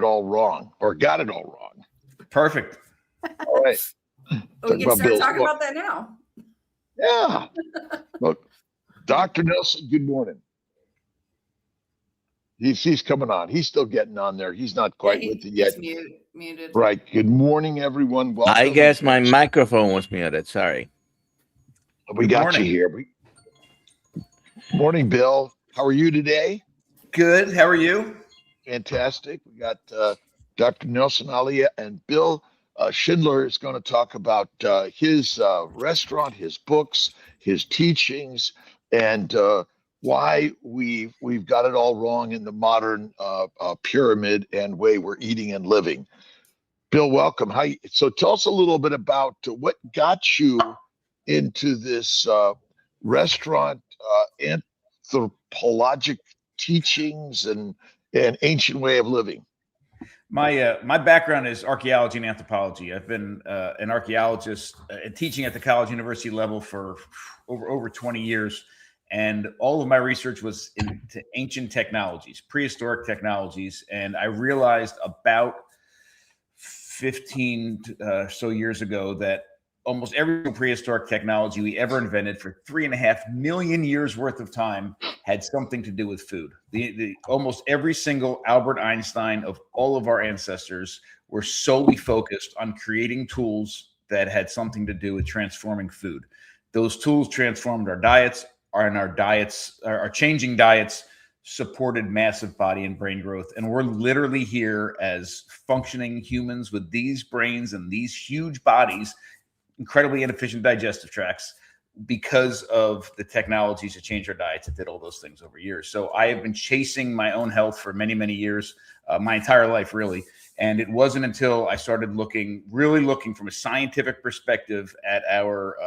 all wrong or got it all wrong. Perfect. All right. We can start talking about that now. Yeah. Look, Dr. Nelson, good morning. He's coming on. He's still getting on there. He's not quite with it yet. He's muted. Right. Good morning, everyone. Welcome. I guess my microphone was muted. Sorry. We got you here. Morning, Bill. How are you today? Good. How are you? Fantastic. We got Dr. Nelson Ali and Bill Schindler is going to talk about his restaurant, his books, his teachings, and why we've got it all wrong in the modern pyramid and way we're eating and living. Bill, welcome. So tell us a little bit about what got you into this restaurant anthropologic teachings and ancient way of living. My background is archaeology and anthropology. I've been an archaeologist and teaching at the college university level for over 20 years. And all of my research was into ancient technologies, prehistoric technologies. And I realized about 15 so years ago that almost every prehistoric technology we ever invented for 3.5 million years worth of time had something to do with food. Almost every single Albert Einstein of all of our ancestors were solely focused on creating tools that had something to do with transforming food. Those tools transformed our diets, and our changing diets supported massive body and brain growth. And we're literally here as functioning humans with these brains and these huge bodies, incredibly inefficient digestive tracts, because of the technologies to change our diets that did all those things over years. So I have been chasing my own health for many, many years, my entire life, really. And it wasn't until I started really looking from a scientific perspective at our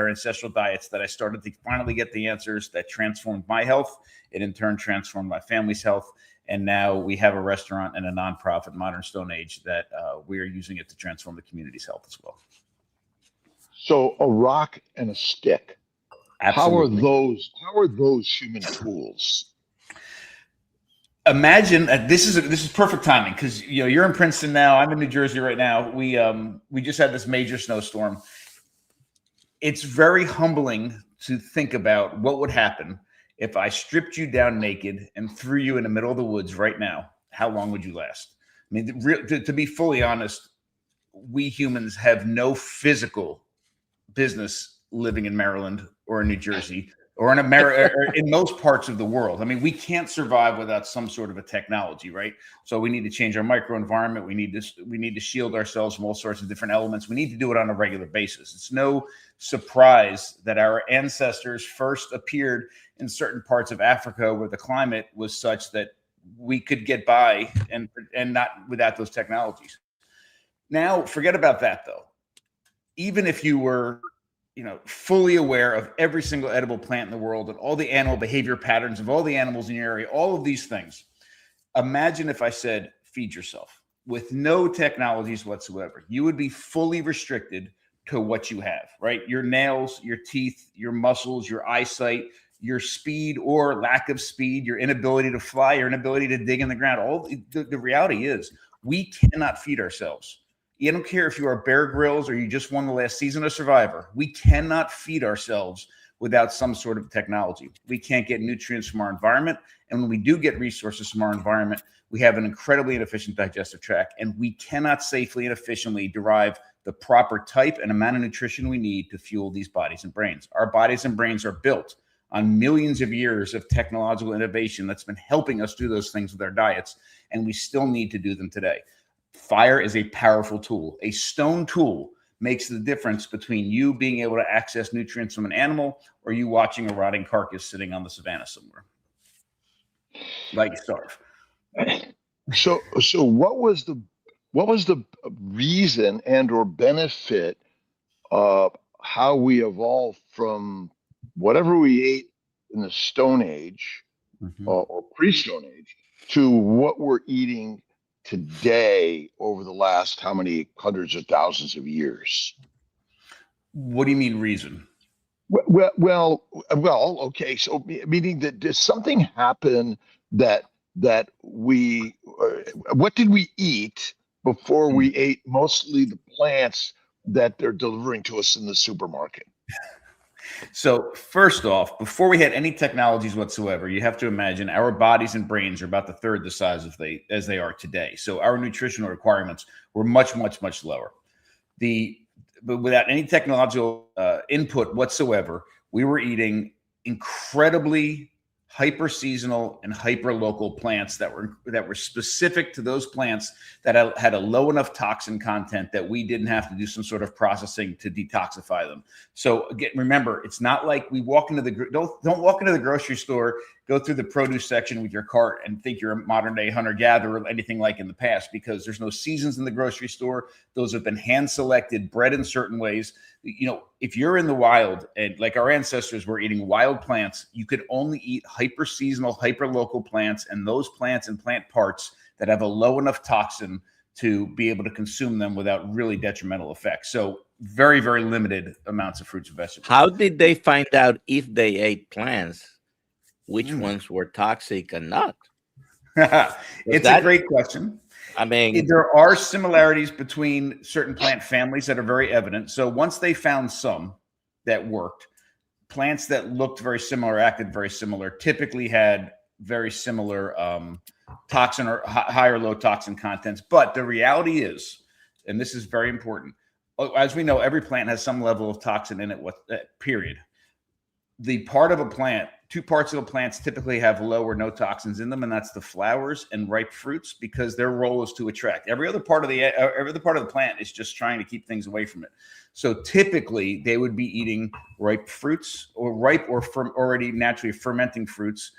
ancestral diets that I started to finally get the answers that transformed my health. It in turn transformed my family's health. And now we have a restaurant and a nonprofit, Modern Stone Age, that we are using it to transform the community's health as well. So a rock and a stick. Absolutely. How are those human tools? Imagine this is perfect timing because you're in Princeton now. I'm in New Jersey right now. We just had this major snowstorm. It's very humbling to think about what would happen if I stripped you down naked and threw you in the middle of the woods right now. How long would you last? I mean, to be fully honest, we humans have no physical business living in Maryland or in New Jersey or in America or in most parts of the world. I mean, we can't survive without some sort of a technology, right? So we need to change our microenvironment. We need to shield ourselves from all sorts of different elements. We need to do it on a regular basis. It's no surprise that our ancestors first appeared in certain parts of Africa where the climate was such that we could get by and not without those technologies. Now, forget about that though. Even if you were, fully aware of every single edible plant in the world and all the animal behavior patterns of all the animals in your area, all of these things, imagine if I said, feed yourself with no technologies whatsoever. You would be fully restricted to what you have, right? Your nails, your teeth, your muscles, your eyesight, your speed or lack of speed, your inability to fly, your inability to dig in the ground. The reality is we cannot feed ourselves. You don't care if you are Bear Grylls or you just won the last season of Survivor. We cannot feed ourselves without some sort of technology. We can't get nutrients from our environment. And when we do get resources from our environment, we have an incredibly inefficient digestive tract, and we cannot safely and efficiently derive the proper type and amount of nutrition we need to fuel these bodies and brains. Our bodies and brains are built on millions of years of technological innovation that's been helping us do those things with our diets, and we still need to do them today. Fire is a powerful tool. A stone tool makes the difference between you being able to access nutrients from an animal or you watching a rotting carcass sitting on the savannah somewhere. Like starve. So what was the reason and or benefit of how we evolved from whatever we ate in the Stone Age or pre-Stone Age to what we're eating today over the last how many hundreds of thousands of years? What do you mean reason? Well, okay. So meaning that did something happen that that what did we eat before we ate mostly the plants that they're delivering to us in the supermarket? So first off, before we had any technologies whatsoever, you have to imagine our bodies and brains are about the third the size as they are today. So our nutritional requirements were much, much, much lower. But without any technological input whatsoever, we were eating incredibly hyper seasonal and hyper local plants that were specific to those plants that had a low enough toxin content that we didn't have to do some sort of processing to detoxify them. So again, remember, it's not like we walk into don't walk into the grocery store, go through the produce section with your cart and think you're a modern day hunter gatherer or anything like in the past, because there's no seasons in the grocery store. Those have been hand selected, bred in certain ways. You know, if you're in the wild and like our ancestors were eating wild plants, you could only eat hyper seasonal, hyper local plants, and those plants and plant parts that have a low enough toxin to be able to consume them without really detrimental effects. So very, very limited amounts of fruits and vegetables. How did they find out if they ate plants, which ones were toxic and not? It's a great question. I mean, there are similarities between certain plant families that are very evident. So once they found some that worked, plants that looked very similar, acted very similar, typically had very similar toxin or high or low toxin contents. But the reality is, and this is very important, as we know, every plant has some level of toxin in it, period. The part of a plant, two parts of the plants typically have low or no toxins in them, and that's the flowers and ripe fruits, because their role is to attract. Every other part of the plant is just trying to keep things away from it. So typically they would be eating ripe fruits or already naturally fermenting fruits.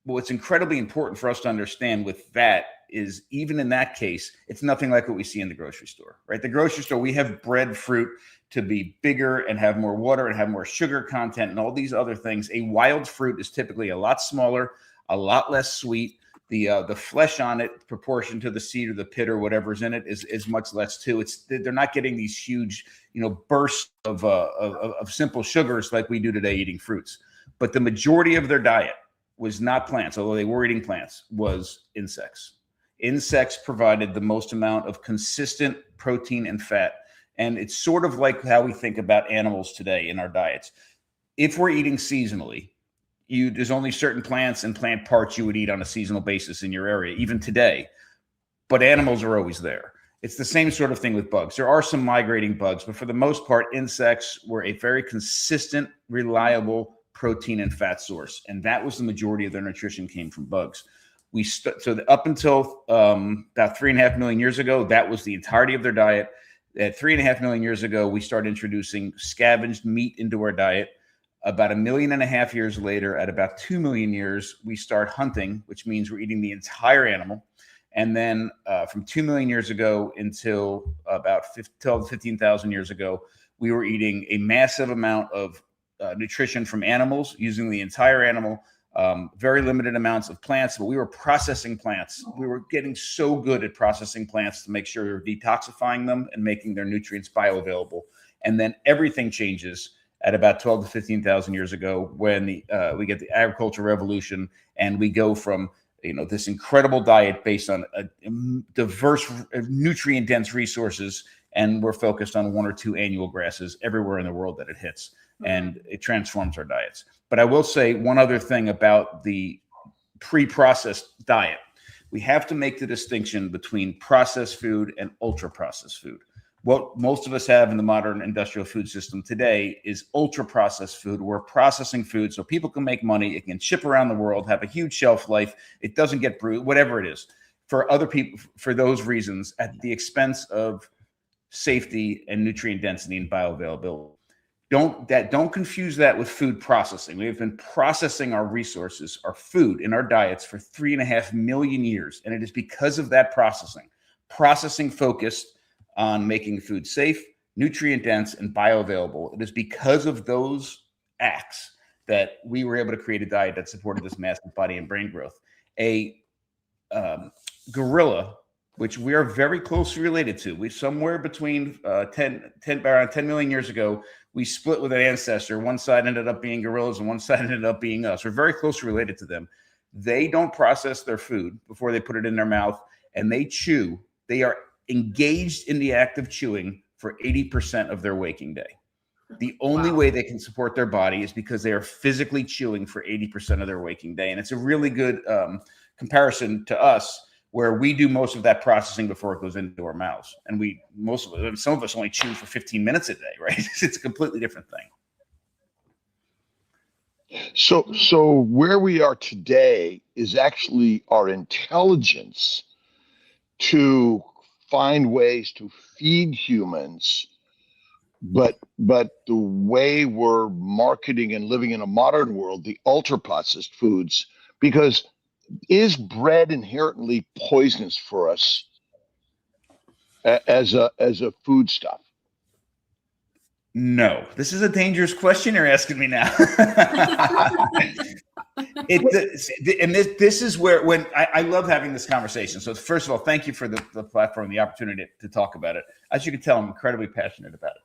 What's incredibly important for us to understand with that is, even in that case, it's nothing like what we see in the grocery store, right? The grocery store, we have bred fruit to be bigger and have more water and have more sugar content and all these other things. A wild fruit is typically a lot smaller, a lot less sweet. The flesh on it, proportion to the seed or the pit or whatever's in it, is much less too. They're not getting these huge, bursts of simple sugars like we do today eating fruits. But the majority of their diet was not plants, although they were eating plants, was insects. Insects provided the most amount of consistent protein and fat. And it's sort of like how we think about animals today in our diets. If we're eating seasonally, there's only certain plants and plant parts you would eat on a seasonal basis in your area, even today. But animals are always there. It's the same sort of thing with bugs. There are some migrating bugs, but for the most part, insects were a very consistent, reliable protein and fat source. And that was the majority of their nutrition came from bugs. So up until about 3.5 million years ago, that was the entirety of their diet. At 3.5 million years ago, we started introducing scavenged meat into our diet. About 1.5 million years later, at about 2 million years, we start hunting, which means we're eating the entire animal. And then from 2 million years ago until about 12 to 15,000 years ago, we were eating a massive amount of nutrition from animals, using the entire animal. Very limited amounts of plants, but we were processing plants. We were getting so good at processing plants to make sure we were detoxifying them and making their nutrients bioavailable. And then everything changes at about 12 to 15,000 years ago when we get the agricultural revolution, and we go from this incredible diet based on a diverse, nutrient-dense resources, and we're focused on 1 or 2 annual grasses everywhere in the world that it hits, and it transforms our diets. But I will say one other thing about the pre-processed diet. We have to make the distinction between processed food and ultra-processed food. What most of us have in the modern industrial food system today is ultra-processed food. We're processing food so people can make money. It can ship around the world, have a huge shelf life. It doesn't get brewed, whatever it is. For other people, for those reasons, at the expense of safety and nutrient density and bioavailability. Don't confuse that with food processing. We have been processing our resources, our food in our diets for 3.5 million years. And it is because of that processing focused on making food safe, nutrient dense, and bioavailable. It is because of those acts that we were able to create a diet that supported this massive body and brain growth. A gorilla, which we are very closely related to. We somewhere between around 10 million years ago, we split with an ancestor. One side ended up being gorillas and one side ended up being us. We're very closely related to them. They don't process their food before they put it in their mouth, and they chew. They are engaged in the act of chewing for 80% of their waking day. The only way they can support their body is because they are physically chewing for 80% of their waking day. And it's a really good comparison to us, where we do most of that processing before it goes into our mouths. And some of us only chew for 15 minutes a day, right? It's a completely different thing. So where we are today is actually our intelligence to find ways to feed humans, but the way we're marketing and living in a modern world, the ultra processed foods, because is bread inherently poisonous for us as a foodstuff? No, this is a dangerous question you're asking me now. This is where, when I love having this conversation. So first of all, thank you for the platform and the opportunity to talk about it. As you can tell, I'm incredibly passionate about it.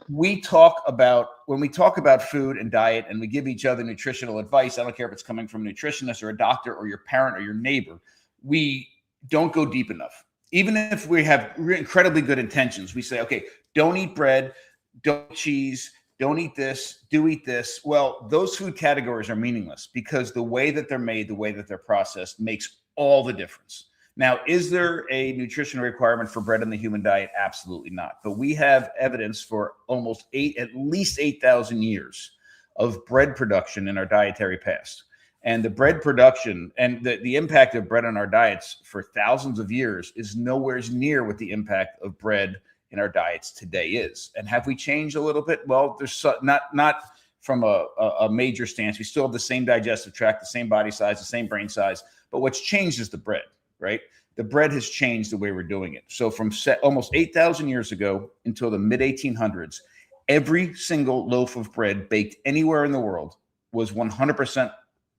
When we talk about food and diet, and we give each other nutritional advice, I don't care if it's coming from a nutritionist or a doctor or your parent or your neighbor, we don't go deep enough. Even if we have incredibly good intentions, we say, okay, don't eat bread, don't eat cheese, don't eat this, do eat this. Well, those food categories are meaningless, because the way that they're made, the way that they're processed makes all the difference. Now, is there a nutritional requirement for bread in the human diet? Absolutely not. But we have evidence for at least 8,000 years of bread production in our dietary past. And the bread production and the impact of bread on our diets for thousands of years is nowhere near what the impact of bread in our diets today is. And have we changed a little bit? Well, there's not from a major stance. We still have the same digestive tract, the same body size, the same brain size. But what's changed is the bread, right? The bread has changed the way we're doing it. So from almost 8,000 years ago until the mid-1800s, every single loaf of bread baked anywhere in the world was 100%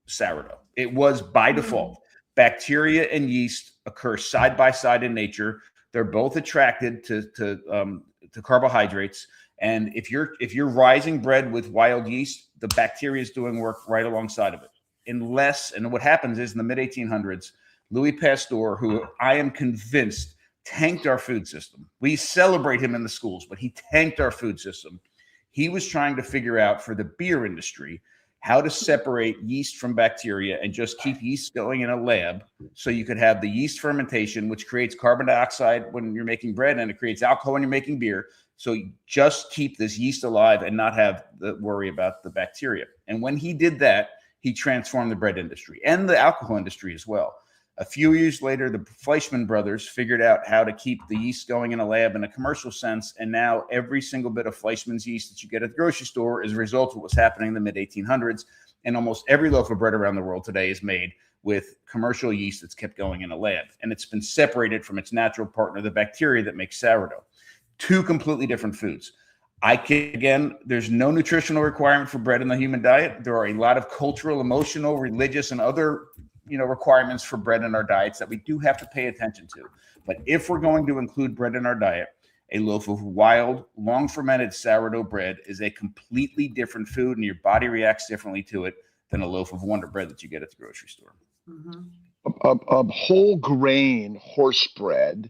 sourdough. It was by default. Bacteria and yeast occur side by side in nature. They're both attracted to carbohydrates. And if you're rising bread with wild yeast, the bacteria is doing work right alongside of it. And what happens is, in the mid-1800s, Louis Pasteur, who I am convinced tanked our food system. We celebrate him in the schools, but he tanked our food system. He was trying to figure out for the beer industry how to separate yeast from bacteria and just keep yeast going in a lab, so you could have the yeast fermentation, which creates carbon dioxide when you're making bread, and it creates alcohol when you're making beer. So you just keep this yeast alive and not have the worry about the bacteria. And when he did that, he transformed the bread industry and the alcohol industry as well. A few years later, the Fleischmann brothers figured out how to keep the yeast going in a lab in a commercial sense. And now every single bit of Fleischmann's yeast that you get at the grocery store is a result of what was happening in the mid-1800s. And almost every loaf of bread around the world today is made with commercial yeast that's kept going in a lab. And it's been separated from its natural partner, the bacteria that makes sourdough. Two completely different foods. There's no nutritional requirement for bread in the human diet. There are a lot of cultural, emotional, religious, and other requirements for bread in our diets that we do have to pay attention to. But if we're going to include bread in our diet, a loaf of wild, long fermented sourdough bread is a completely different food, and your body reacts differently to it than a loaf of Wonder Bread that you get at the grocery store. A whole grain horse bread,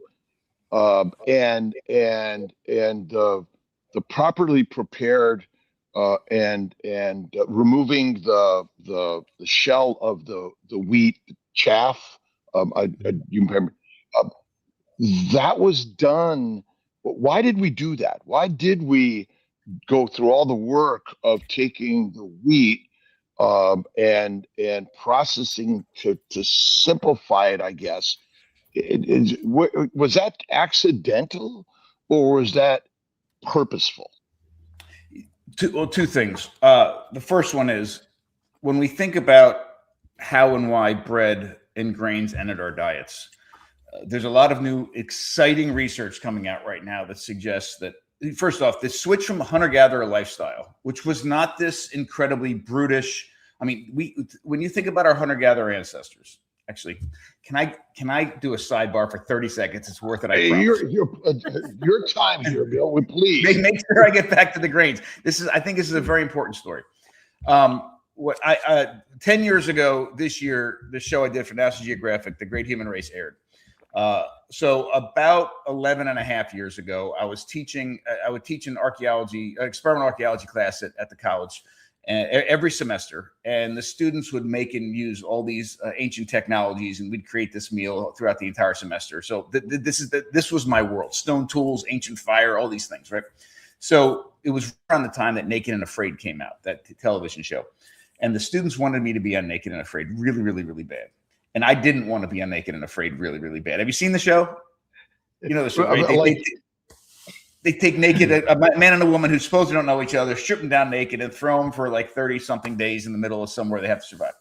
and the properly prepared and removing the shell of the wheat chaff. You remember that was done. Why did we do that? Why did we go through all the work of taking the wheat and processing to simplify it? I guess was that accidental, or was that purposeful? Two things. The first one is, when we think about how and why bread and grains entered our diets, there's a lot of new exciting research coming out right now that suggests that, first off, the switch from a hunter-gatherer lifestyle, which was not this incredibly brutish. I mean, when you think about our hunter-gatherer ancestors, actually, can I do a sidebar for 30 seconds? It's worth it. I promise. Your time here, Bill. Please make sure I get back to the grains. I think this is a very important story. what I 10 years ago this year, the show I did for National Geographic, The Great Human Race, aired. So about 11 and a half years ago, I would teach an experimental archaeology class at the college every semester. And the students would make and use all these ancient technologies, and we'd create this meal throughout the entire semester. So this was my world: stone tools, ancient fire, all these things, right? So it was around the time that Naked and Afraid came out, that television show. And the students wanted me to be on Naked and Afraid really, really, really bad. And I didn't want to be on Naked and Afraid really, really bad. Have you seen the show? You know the show, right? They take naked a man and a woman who supposedly don't know each other, strip them down naked, and throw them for like 30-something days in the middle of somewhere they have to survive.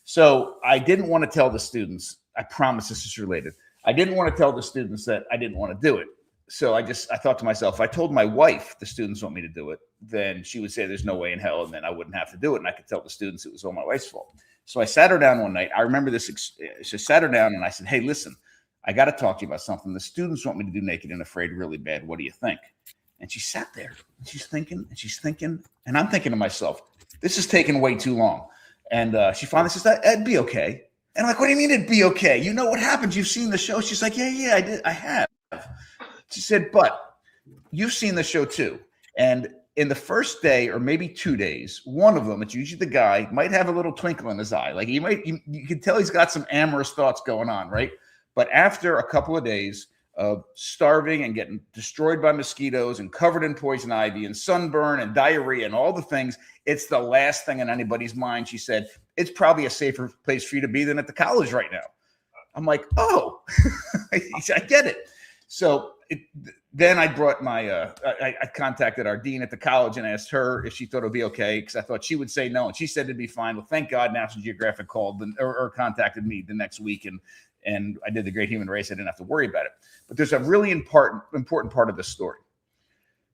So I didn't want to tell the students. I promise this is related. I didn't want to tell the students that I didn't want to do it. So I thought to myself, if I told my wife the students want me to do it, then she would say there's no way in hell, and then I wouldn't have to do it. And I could tell the students it was all my wife's fault. So I sat her down one night. I remember this. She sat her down and I said, hey, listen, I got to talk to you about something. The students want me to do Naked and Afraid really bad. What do you think? And she sat there and she's thinking, and I'm thinking to myself, this is taking way too long. And she finally says, it'd be okay. And I'm like, what do you mean it'd be okay? You know what happens? You've seen the show. She's like, yeah, I did. I have. She said, but you've seen the show too. And in the first day or maybe 2 days, one of them, it's usually the guy, might have a little twinkle in his eye. Like you can tell he's got some amorous thoughts going on, right? But after a couple of days of starving and getting destroyed by mosquitoes and covered in poison ivy and sunburn and diarrhea and all the things, it's the last thing in anybody's mind. She said, it's probably a safer place for you to be than at the college right now. I'm like, oh, I get it. So then I brought I contacted our dean at the college and asked her if she thought it would be okay, because I thought she would say no. And she said it'd be fine. Well, thank God National Geographic called or contacted me the next week. And I did The Great Human Race. I didn't have to worry about it. But there's a really important part of this story.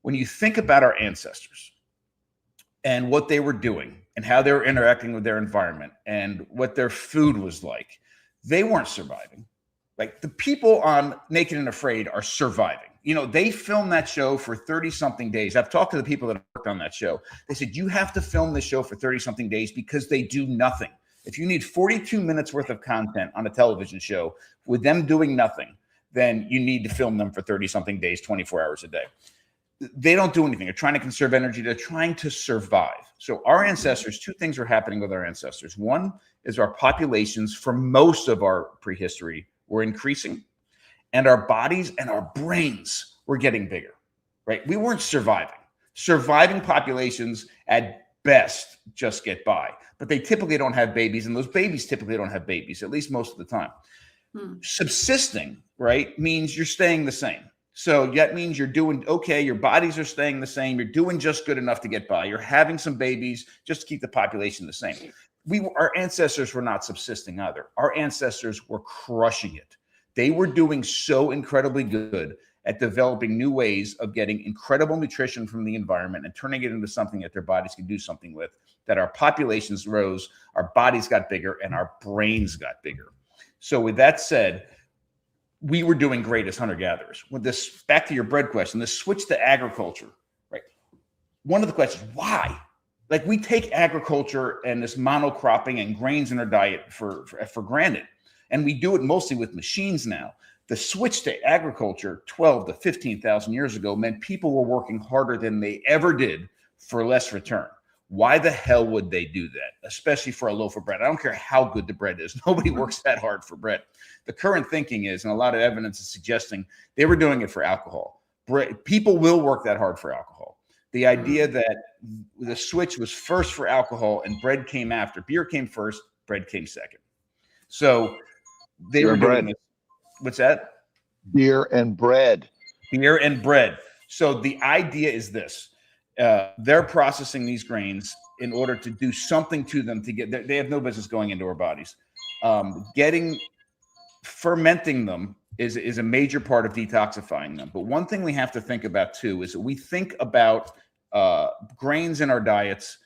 When you think about our ancestors and what they were doing and how they were interacting with their environment and what their food was like, they weren't surviving. Like the people on Naked and Afraid are surviving. You know, they filmed that show for 30-something days. I've talked to the people that worked on that show. They said, you have to film this show for 30-something days because they do nothing. If you need 42 minutes worth of content on a television show with them doing nothing, then you need to film them for 30-something days, 24 hours a day. They don't do anything. They're trying to conserve energy. They're trying to survive. So our ancestors, two things are happening with our ancestors. One is our populations for most of our prehistory were increasing, and our bodies and our brains were getting bigger, right? We weren't surviving. Surviving populations at best just get by, but they typically don't have babies, and those babies typically don't have babies, at least most of the time. Subsisting, right, means you're staying the same. So that means you're doing okay. Your bodies are staying the same. You're doing just good enough to get by. You're having some babies just to keep the population the same. Our ancestors were not subsisting either. Our ancestors were crushing it. They were doing so incredibly good at developing new ways of getting incredible nutrition from the environment and turning it into something that their bodies could do something with, that our populations rose, our bodies got bigger, and our brains got bigger. So with that said, we were doing great as hunter-gatherers. With this, back to your bread question, this switch to agriculture, right? One of the questions, why? Like we take agriculture and this monocropping and grains in our diet for granted. And we do it mostly with machines now. The switch to agriculture 12 to 15,000 years ago meant people were working harder than they ever did for less return. Why the hell would they do that? Especially for a loaf of bread. I don't care how good the bread is. Nobody works that hard for bread. The current thinking is, and a lot of evidence is suggesting they were doing it for alcohol. People will work that hard for alcohol. The idea that the switch was first for alcohol and bread came after. Beer came first, bread came second. So they were doing it. What's that? Beer and bread. Beer and bread. So the idea is this. They're processing these grains in order to do something to them to get, they have no business going into our bodies. Fermenting them is a major part of detoxifying them. But one thing we have to think about too is that we think about grains in our diets,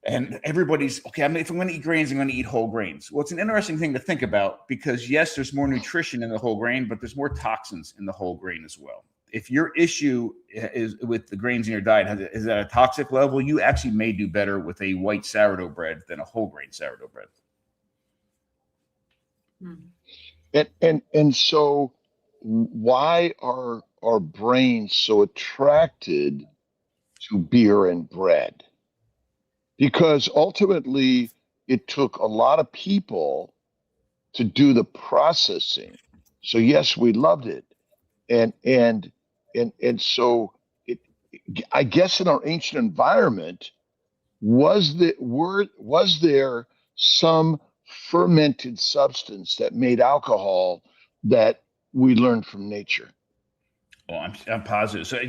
and everybody's okay. If I'm going to eat grains, I'm going to eat whole grains. Well, it's an interesting thing to think about because yes, there's more nutrition in the whole grain, but there's more toxins in the whole grain as well. if your issue is with the grains in your diet is at a toxic level, you actually may do better with a white sourdough bread than a whole grain sourdough bread. And so why are our brains so attracted to beer and bread? Because ultimately it took a lot of people to do the processing. So yes, we loved it. And so I guess in our ancient environment, was there some fermented substance that made alcohol that we learned from nature? Oh, I'm positive. So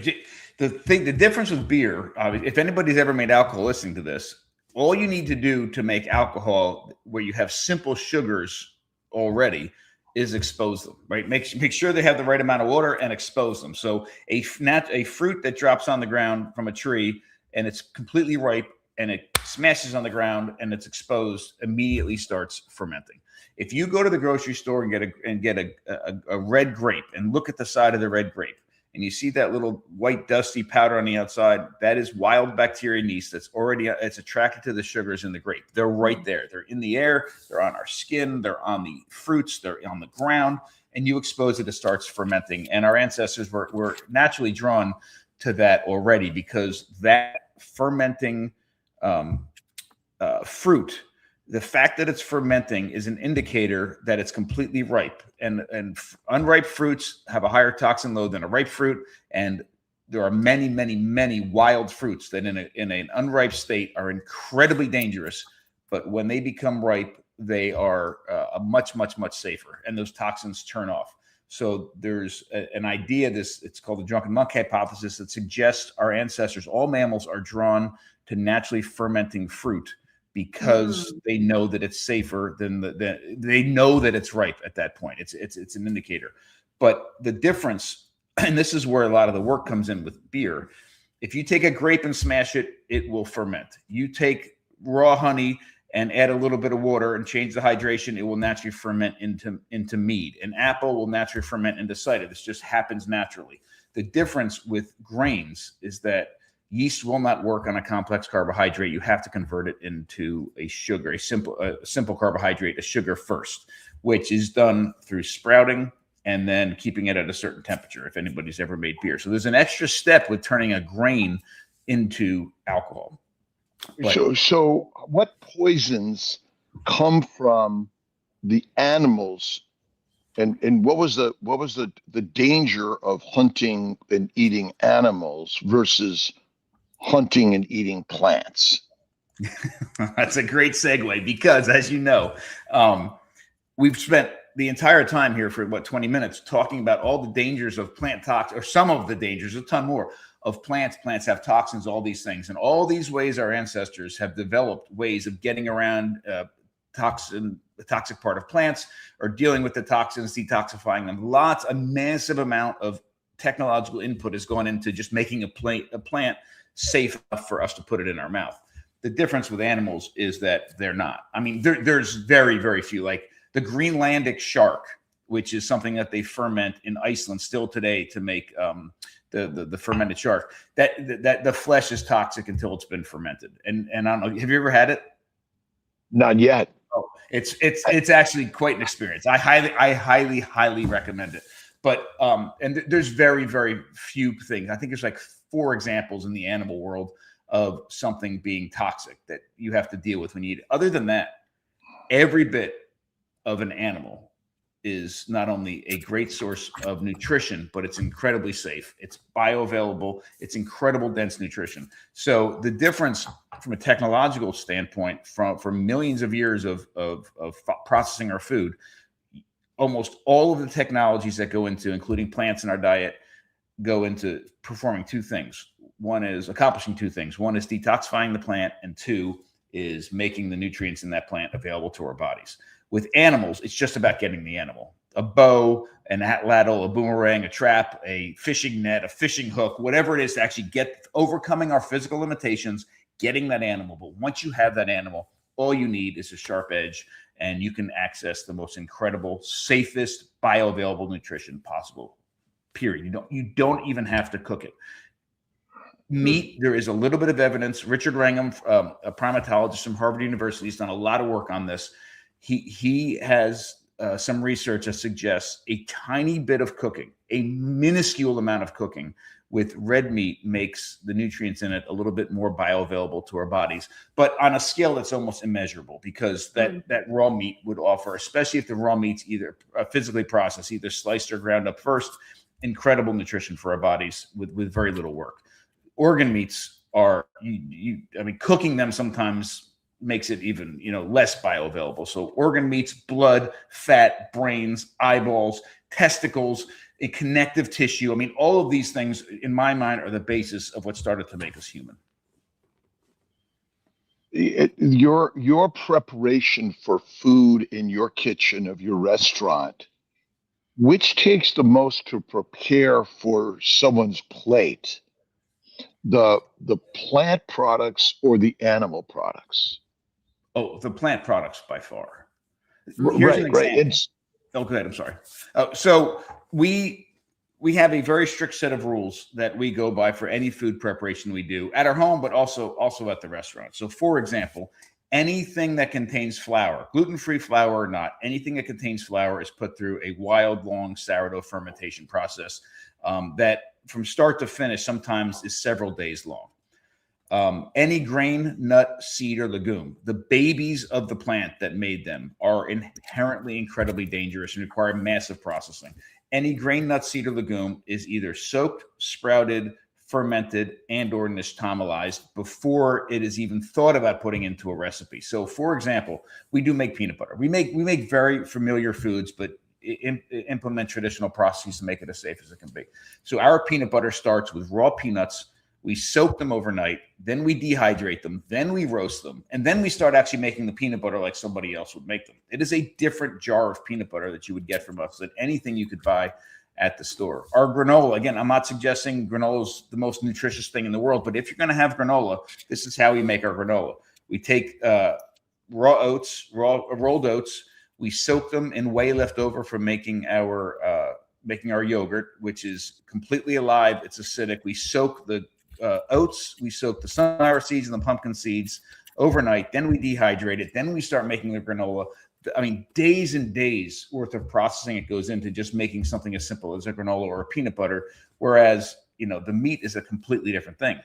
the difference with beer, if anybody's ever made alcohol listening to this, all you need to do to make alcohol where you have simple sugars already is expose them, right? Make sure they have the right amount of water and expose them. So a fruit that drops on the ground from a tree and it's completely ripe and it smashes on the ground and it's exposed, immediately starts fermenting. If you go to the grocery store and get a red grape and look at the side of the red grape and you see that little white dusty powder on the outside, that is wild bacteria yeast it's attracted to the sugars in the grape. They're right there. They're in the air. They're on our skin. They're on the fruits. They're on the ground. And you expose it, it starts fermenting. And our ancestors were naturally drawn to that already because that fermenting fruit, the fact that it's fermenting is an indicator that it's completely ripe. And unripe fruits have a higher toxin load than a ripe fruit. And there are many, many, many wild fruits that in an unripe state are incredibly dangerous. But when they become ripe, they are much, much, much safer. And those toxins turn off. So there's an idea, it's called the drunken monk hypothesis, that suggests our ancestors, all mammals, are drawn to naturally fermenting fruit because they know that it's safer than they know that it's ripe at that point. It's an indicator. But the difference, and this is where a lot of the work comes in with beer, if you take a grape and smash it, it will ferment. You take raw honey and add a little bit of water and change the hydration, it will naturally ferment into mead. An apple will naturally ferment into cider. This just happens naturally. The difference with grains is that yeast will not work on a complex carbohydrate. You have to convert it into a sugar, a simple carbohydrate, a sugar first, which is done through sprouting and then keeping it at a certain temperature, if anybody's ever made beer. So there's an extra step with turning a grain into alcohol. So what poisons come from the animals, and what was the danger of hunting and eating animals versus hunting and eating plants? That's a great segue because, as you know, we've spent the entire time here for 20 minutes talking about all the dangers of plant toxins, or some of the dangers, a ton more of plants. Plants have toxins, all these things, and all these ways our ancestors have developed ways of getting around the toxic part of plants or dealing with the toxins, detoxifying them. A massive amount of technological input has gone into just making a plant safe enough for us to put it in our mouth. The difference with animals is that they're not. I mean, there's very, very few, like the Greenlandic shark, which is something that they ferment in Iceland still today to make the fermented shark. That the flesh is toxic until it's been fermented. And I don't know, have you ever had it? Not yet. Oh, it's actually quite an experience. I highly recommend it. But and there's very, very few things. I think there's like 4 examples in the animal world of something being toxic that you have to deal with when you eat it. Other than that, every bit of an animal is not only a great source of nutrition, but it's incredibly safe. It's bioavailable. It's incredible dense nutrition. So the difference from a technological standpoint from millions of years of processing our food, almost all of the technologies that go into, including plants in our diet, go into performing 2 things. One is accomplishing 2 things. One is detoxifying the plant, and 2 is making the nutrients in that plant available to our bodies. With animals, it's just about getting the animal. A bow, an atlatl, a boomerang, a trap, a fishing net, a fishing hook, whatever it is to actually get overcoming our physical limitations, getting that animal. But once you have that animal, all you need is a sharp edge, and you can access the most incredible, safest, bioavailable nutrition possible. period. You don't even have to cook it. Meat, there is a little bit of evidence. Richard Wrangham, a primatologist from Harvard University, has done a lot of work on this. He has some research that suggests a tiny bit of cooking, a minuscule amount of cooking with red meat makes the nutrients in it a little bit more bioavailable to our bodies, but on a scale that's almost immeasurable, because that raw meat would offer, especially if the raw meat's either physically processed, either sliced or ground up first, incredible nutrition for our bodies with very little work. Organ meats are, I mean, cooking them sometimes makes it even, less bioavailable. So organ meats, blood, fat, brains, eyeballs, testicles, connective tissue. I mean, all of these things, in my mind, are the basis of what started to make us human. Your preparation for food in your kitchen of your restaurant, which takes the most to prepare for someone's plate? The plant products or the animal products? Oh, the plant products by far. Here's an example. Oh, go ahead. I'm sorry. So we have a very strict set of rules that we go by for any food preparation we do at our home, but also at the restaurant. So, for example, anything that contains flour, gluten-free flour or not, anything that contains flour is put through a wild, long sourdough fermentation process that from start to finish sometimes is several days long. Any grain, nut, seed, or legume, the babies of the plant that made them are inherently incredibly dangerous and require massive processing. Any grain, nut, seed, or legume is either soaked, sprouted, fermented, and or nixtamalized before it is even thought about putting into a recipe. So, for example, we do make peanut butter. We make very familiar foods, but implement traditional processes to make it as safe as it can be. So our peanut butter starts with raw peanuts. We soak them overnight, then we dehydrate them, then we roast them, and then we start actually making the peanut butter like somebody else would make them. It is a different jar of peanut butter that you would get from us than anything you could buy at the store. Our granola, again, I'm not suggesting granola is the most nutritious thing in the world, but if you're going to have granola, this is how we make our granola. We take raw oats, rolled oats. We soak them in whey left over from making our yogurt, which is completely alive. It's acidic. We soak the oats, we soak the sunflower seeds and the pumpkin seeds overnight. Then we dehydrate it. Then we start making the granola. I mean, days and days worth of processing it goes into just making something as simple as a granola or a peanut butter. Whereas, the meat is a completely different thing.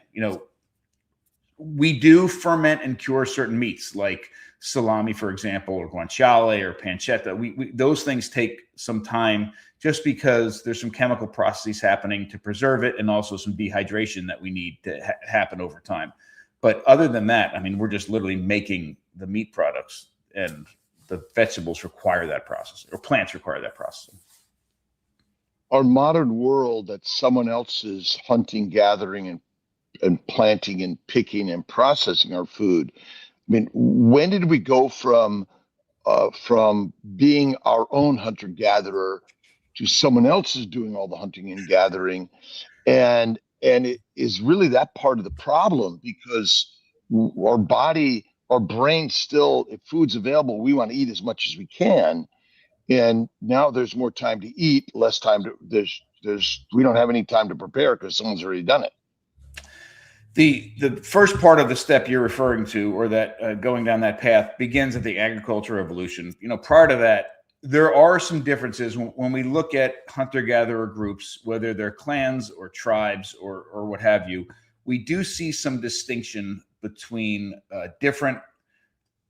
We do ferment and cure certain meats like salami, for example, or guanciale or pancetta. Those things take some time just because there's some chemical processes happening to preserve it and also some dehydration that we need to happen over time. But other than that, I mean, we're just literally making the meat products, and the vegetables require that process, or plants require that processing. Our modern world, that someone else's hunting, gathering, and planting and picking and processing our food. I mean, when did we go from being our own hunter-gatherer to someone else's doing all the hunting and gathering? And it is really that part of the problem, because our body, our brain still, if food's available, we want to eat as much as we can. And now there's more time to eat, less time to, we don't have any time to prepare because someone's already done it. The first part of the step you're referring to, or that going down that path, begins at the agricultural revolution. Prior to that, there are some differences when we look at hunter-gatherer groups, whether they're clans or tribes or what have you. We do see some distinction between different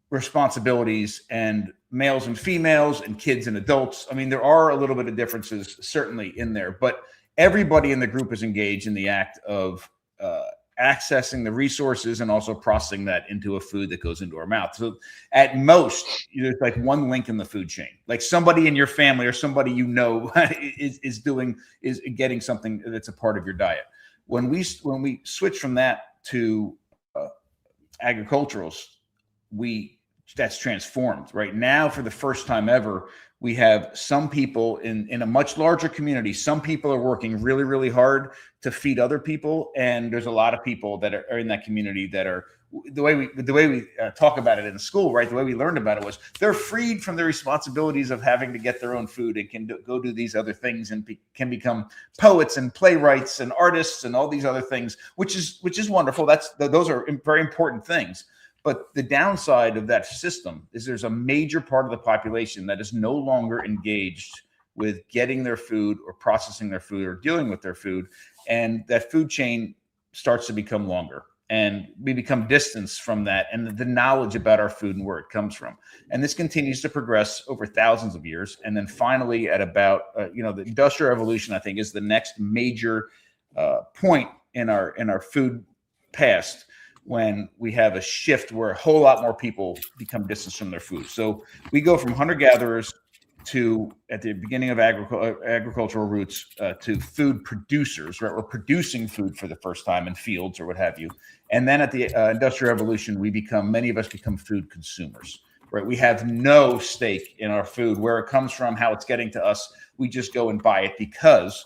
responsibilities and males and females and kids and adults. I mean, there are a little bit of differences certainly in there, but everybody in the group is engaged in the act of accessing the resources and also processing that into a food that goes into our mouth. So at most, there's like one link in the food chain, like somebody in your family or somebody is getting something that's a part of your diet. When we switch from that to agriculturals, that's transformed. Right now, for the first time ever, We have some people in a much larger community. Some people are working really, really hard to feed other people, and there's a lot of people that are in that community that are the way we talk about it in school, right? The way we learned about it was they're freed from the responsibilities of having to get their own food and can go do these other things and can become poets and playwrights and artists and all these other things, which is wonderful. Those are very important things. But the downside of that system is there's a major part of the population that is no longer engaged with getting their food or processing their food or dealing with their food. And that food chain starts to become longer. And we become distanced from that and the knowledge about our food and where it comes from. And this continues to progress over thousands of years. And then finally at about, the Industrial Revolution, I think, is the next major point in our food past, when we have a shift where a whole lot more people become distanced from their food. So we go from hunter-gatherers to, at the beginning of agricultural roots, to food producers, right? We're producing food for the first time in fields or what have you. And then at the Industrial Revolution, many of us become food consumers, right? We have no stake in our food, where it comes from, how it's getting to us. We just go and buy it because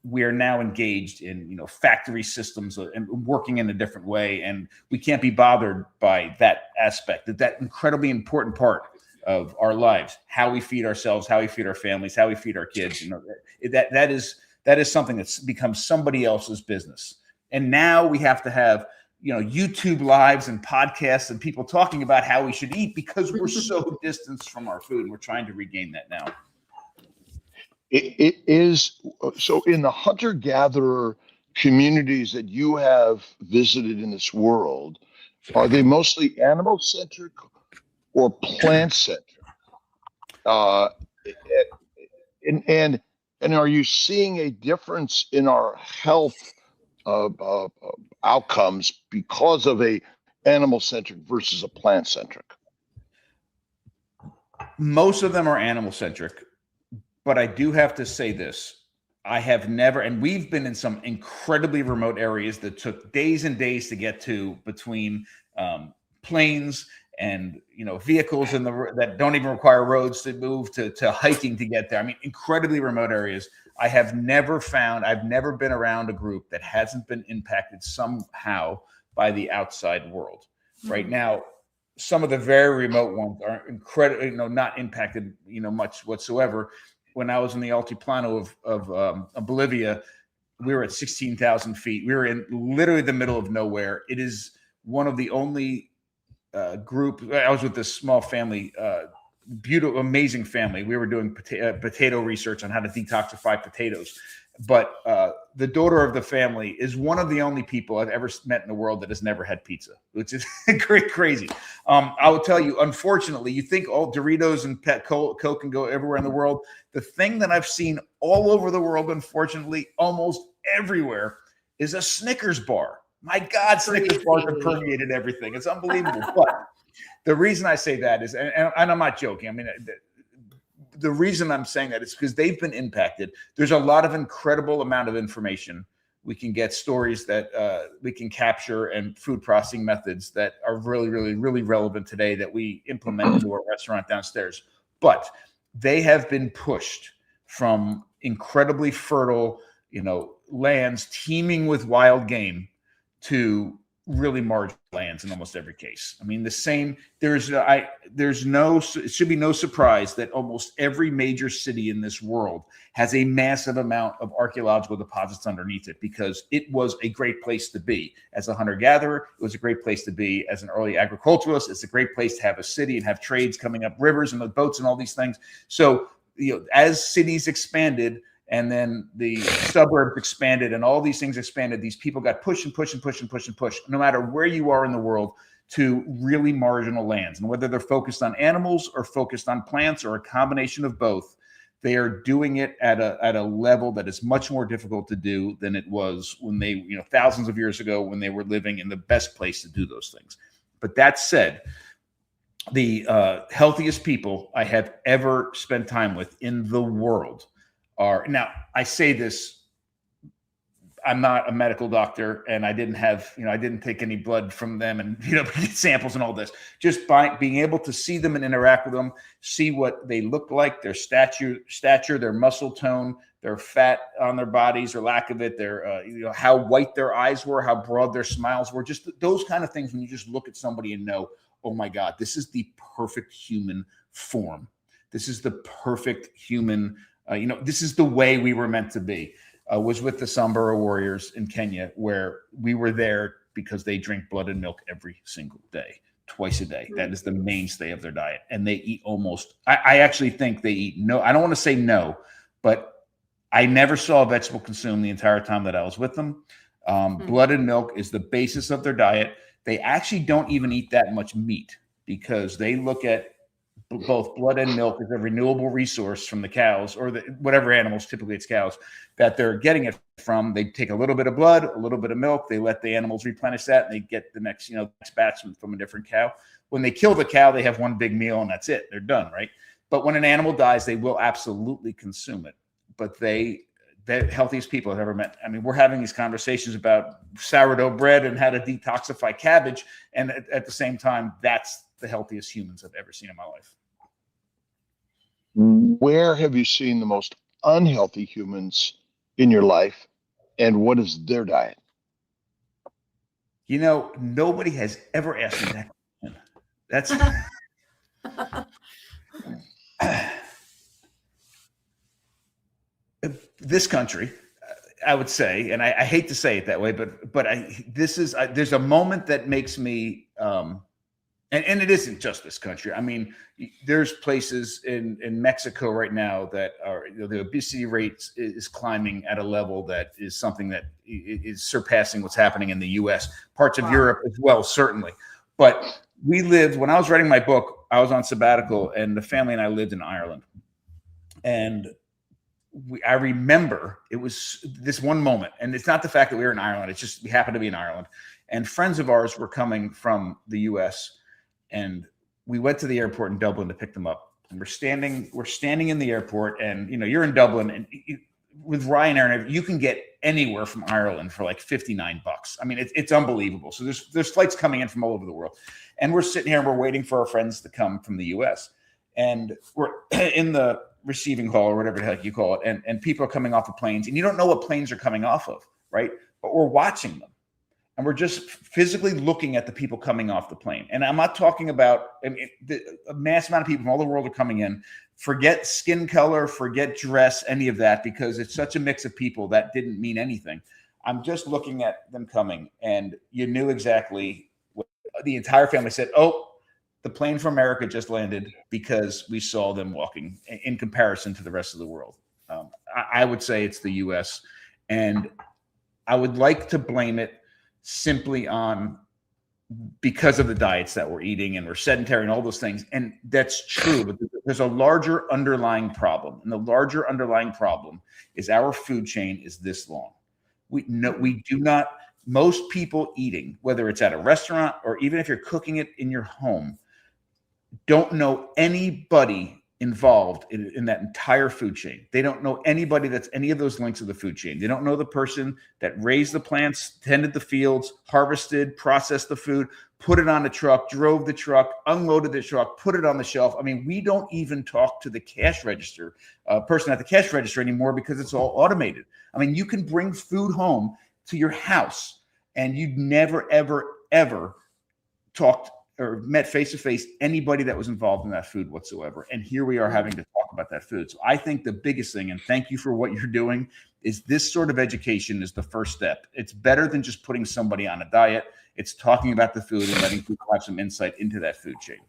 we are now engaged in, factory systems and working in a different way. And we can't be bothered by that aspect, that incredibly important part of our lives, how we feed ourselves, how we feed our families, how we feed our kids. That is something that's become somebody else's business. And now we have to have, YouTube lives and podcasts and people talking about how we should eat because we're so distanced from our food. And we're trying to regain that now. It is so in the hunter-gatherer communities that you have visited in this world, are they mostly animal-centric or plant-centric? And are you seeing a difference in our health outcomes because of a animal-centric versus a plant-centric? Most of them are animal-centric. But I do have to say this. I have never, and we've been in some incredibly remote areas that took days and days to get to, between planes and vehicles that don't even require roads to move, to hiking to get there. I mean, incredibly remote areas. I've never been around a group that hasn't been impacted somehow by the outside world. Mm-hmm. Right now, some of the very remote ones are incredibly, not impacted, much whatsoever. When I was in the Altiplano of Bolivia, we were at 16,000 feet. We were in literally the middle of nowhere. It is one of the only group. I was with this small family, beautiful, amazing family. We were doing potato research on how to detoxify potatoes. But the daughter of the family is one of the only people I've ever met in the world that has never had pizza, which is crazy. I will tell you, unfortunately, you think all Doritos and Coke can go everywhere in the world. The thing that I've seen all over the world, unfortunately, almost everywhere, is a Snickers bar. My God, Snickers bars have permeated everything. It's unbelievable. But the reason I say that is, and I'm not joking, I mean, the reason I'm saying that is because they've been impacted. There's a lot of incredible amount of information. We can get stories that we can capture, and food processing methods that are really, really, really relevant today that we implement into our restaurant downstairs. But they have been pushed from incredibly fertile, lands teeming with wild game to really marginal lands in almost every case. I mean, the same, it should be no surprise that almost every major city in this world has a massive amount of archaeological deposits underneath it, because it was a great place to be. As a hunter-gatherer, it was a great place to be. As an early agriculturalist, it's a great place to have a city and have trades coming up rivers and the boats and all these things. So, as cities expanded, and then the suburbs expanded and all these things expanded, these people got pushed and pushed and pushed and pushed and pushed, no matter where you are in the world, to really marginal lands. And whether they're focused on animals or focused on plants or a combination of both, they are doing it at a level that is much more difficult to do than it was when they, thousands of years ago, when they were living in the best place to do those things. But that said, the healthiest people I have ever spent time with in the world are, now I say this, I'm not a medical doctor, and I didn't take any blood from them and, get samples and all this. Just by being able to see them and interact with them, see what they look like, their stature, their muscle tone, their fat on their bodies or lack of it, their, how white their eyes were, how broad their smiles were, just those kind of things. When you just look at somebody and know, oh my God, this is the perfect human form. This is the perfect human, this is the way we were meant to be. Was with the Samburu warriors in Kenya, where we were there because they drink blood and milk every single day, twice a day. That is the mainstay of their diet. And they eat I actually think they eat I don't want to say no, but I never saw a vegetable consumed the entire time that I was with them. Blood and milk is the basis of their diet. They actually don't even eat that much meat because they look at both blood and milk as a renewable resource from the cows or whatever animals, typically it's cows, that they're getting it from. They take a little bit of blood, a little bit of milk. They let the animals replenish that, and they get the next batch from a different cow. When they kill the cow, they have one big meal, and that's it. They're done, right? But when an animal dies, they will absolutely consume it. But they're the healthiest people I've ever met. I mean, we're having these conversations about sourdough bread and how to detoxify cabbage, and at the same time, that's the healthiest humans I've ever seen in my life. Where have you seen the most unhealthy humans in your life, and what is their diet? Nobody has ever asked me that question. That's this country, I would say, and I hate to say it that way, but there's a moment that makes me, and it isn't just this country. I mean, there's places in Mexico right now that are, the obesity rate is climbing at a level that is something that is surpassing what's happening in the U.S. Parts of Europe as well, certainly. But when I was writing my book, I was on sabbatical, and the family and I lived in Ireland. And I remember it was this one moment, and it's not the fact that we were in Ireland. It's just we happened to be in Ireland, and friends of ours were coming from the U.S., and we went to the airport in Dublin to pick them up. And we're standing in the airport, and you're in Dublin, and with Ryanair, you can get anywhere from Ireland for like $59. I mean, it's unbelievable. So there's flights coming in from all over the world, and we're sitting here and we're waiting for our friends to come from the U.S. And we're in the receiving hall or whatever the heck you call it, and people are coming off of planes, and you don't know what planes are coming off of, right? But we're watching them. And we're just physically looking at the people coming off the plane. And I'm not talking about a mass amount of people from all the world are coming in. Forget skin color, forget dress, any of that, because it's such a mix of people that didn't mean anything. I'm just looking at them coming, and you knew exactly what the entire family said. Oh, the plane from America just landed, because we saw them walking in comparison to the rest of the world. I would say it's the U.S. And I would like to blame it simply on because of the diets that we're eating, and we're sedentary and all those things. And that's true, but there's a larger underlying problem. And the larger underlying problem is our food chain is this long. We do not, most people eating, whether it's at a restaurant or even if you're cooking it in your home, don't know anybody involved in that entire food chain. They don't know anybody that's any of those links of the food chain. They don't know the person that raised the plants, tended the fields, harvested, processed the food, put it on the truck, drove the truck, unloaded the truck, put it on the shelf. I mean, we don't even talk to the cash register, person at the cash register anymore, because it's all automated. I mean, you can bring food home to your house, and you'd never, ever, ever talked or met face-to-face anybody that was involved in that food whatsoever. And here we are having to talk about that food. So I think the biggest thing, and thank you for what you're doing, is this sort of education is the first step. It's better than just putting somebody on a diet. It's talking about the food and letting people have some insight into that food chain.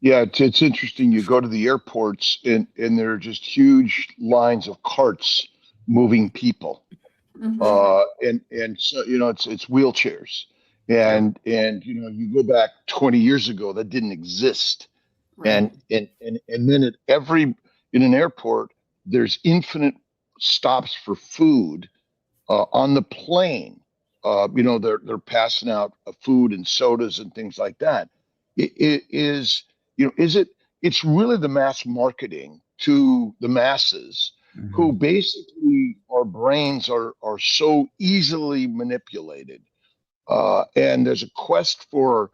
Yeah, it's interesting. You go to the airports, and there are just huge lines of carts moving people. Mm-hmm. And so, it's wheelchairs. And you go back 20 years ago, that didn't exist. Right. And then in an airport, there's infinite stops for food on the plane. They're passing out food and sodas and things like that. It's really the mass marketing to the masses, mm-hmm. who basically our brains are so easily manipulated, and there's a quest for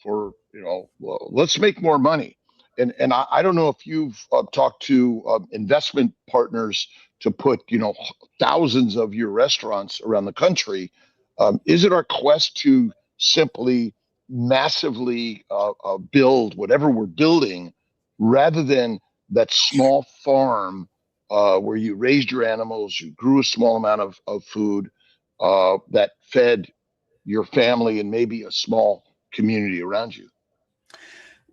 well, let's make more money. And I don't know if you've talked to investment partners to put thousands of your restaurants around the country. Is it our quest to simply massively build whatever we're building, rather than that small farm where you raised your animals, you grew a small amount of food that fed your family and maybe a small community around you?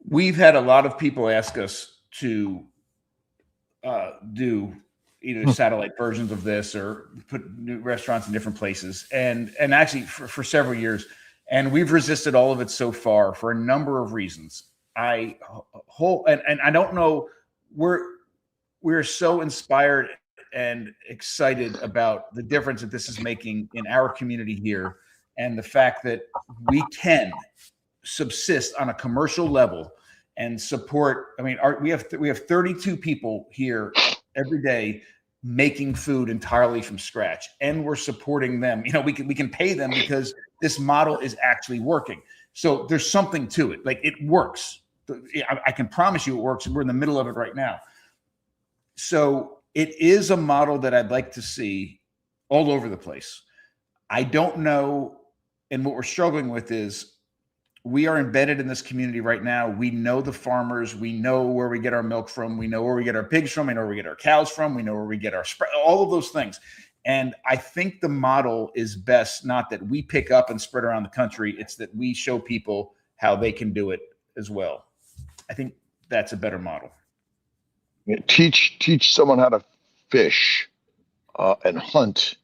We've had a lot of people ask us to do either satellite versions of this or put new restaurants in different places, and actually for several years, and we've resisted all of it so far for a number of reasons. I don't know, we're so inspired and excited about the difference that this is making in our community here, and the fact that we can subsist on a commercial level and support. I mean, we have 32 people here every day making food entirely from scratch, and we're supporting them. We can pay them because this model is actually working. So there's something to it. Like, it works. I can promise you it works, and we're in the middle of it right now. So it is a model that I'd like to see all over the place. I don't know. And what we're struggling with is, we are embedded in this community right now. We know the farmers. We know where we get our milk from. We know where we get our pigs from. We know where we get our cows from. We know where we get our all of those things. And I think the model is best not that we pick up and spread around the country. It's that we show people how they can do it as well. I think that's a better model. Teach someone how to fish and hunt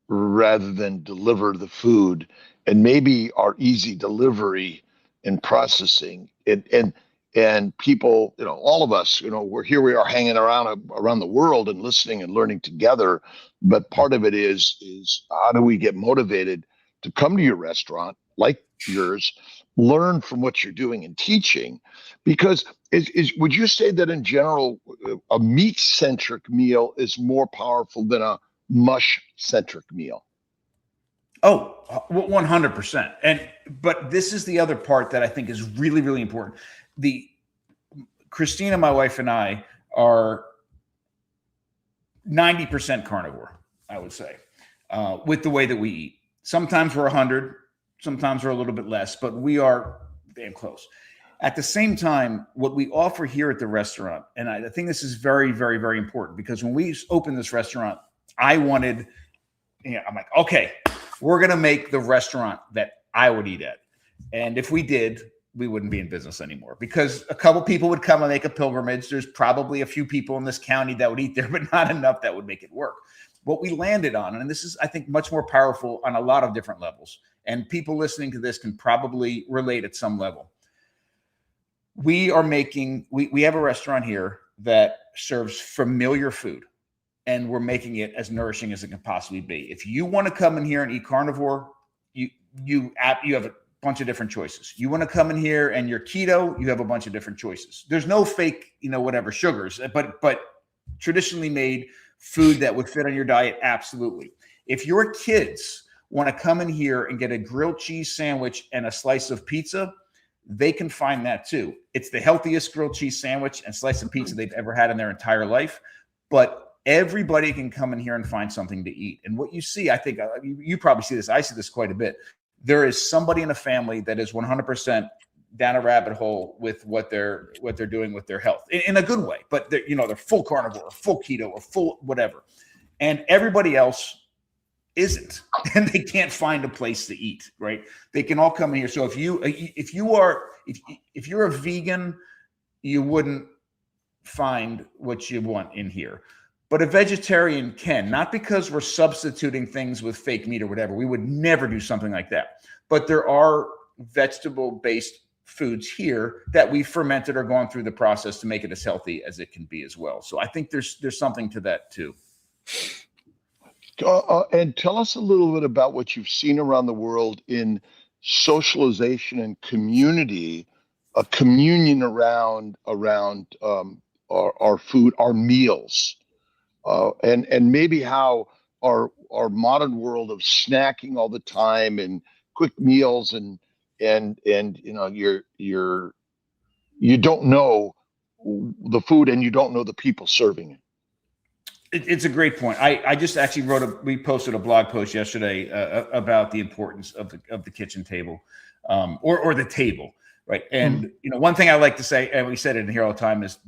rather than deliver the food, and maybe our easy delivery and processing, and people, all of us, we are hanging around the world and listening and learning together. But part of it is how do we get motivated to come to your restaurant like yours, learn from what you're doing and teaching? Because would you say that in general, a meat-centric meal is more powerful than a mush-centric meal? Oh, 100%. But this is the other part that I think is really, really important. Christina, my wife, and I are 90% carnivore, I would say, with the way that we eat. Sometimes we're 100, sometimes we're a little bit less, but we are damn close. At the same time, what we offer here at the restaurant, and I think this is very, very, very important, because when we opened this restaurant, I'm like, okay, we're going to make the restaurant that I would eat at. And if we did, we wouldn't be in business anymore, because a couple people would come and make a pilgrimage. There's probably a few people in this county that would eat there, but not enough that would make it work. What we landed on, and this is, I think, much more powerful on a lot of different levels, and people listening to this can probably relate at some level. We have a restaurant here that serves familiar food, and we're making it as nourishing as it can possibly be. If you want to come in here and eat carnivore, you have a bunch of different choices. You want to come in here and you're keto, you have a bunch of different choices. There's no fake, whatever sugars, but traditionally made food that would fit on your diet, absolutely. If your kids want to come in here and get a grilled cheese sandwich and a slice of pizza, they can find that too. It's the healthiest grilled cheese sandwich and slice of pizza they've ever had in their entire life. But everybody can come in here and find something to eat. And what you see, I think you probably see this. I see this quite a bit. There is somebody in a family that is 100% down a rabbit hole with what they're doing with their health in a good way. But they're full carnivore, or full keto, or full whatever, and everybody else isn't, and they can't find a place to eat. Right? They can all come in here. So if you're a vegan, you wouldn't find what you want in here. But a vegetarian can, not because we're substituting things with fake meat or whatever. We would never do something like that. But there are vegetable-based foods here that we fermented or gone through the process to make it as healthy as it can be as well. So I think there's something to that too. And tell us a little bit about what you've seen around the world in socialization and community, a communion around our food, our meals. and maybe how our modern world of snacking all the time and quick meals and you know you don't know the food and you don't know the people serving it. It's a great point. I just actually we posted a blog post yesterday about the importance of the kitchen table, or the table, right? And you know, one thing I like to say, and we said it in here all the time, is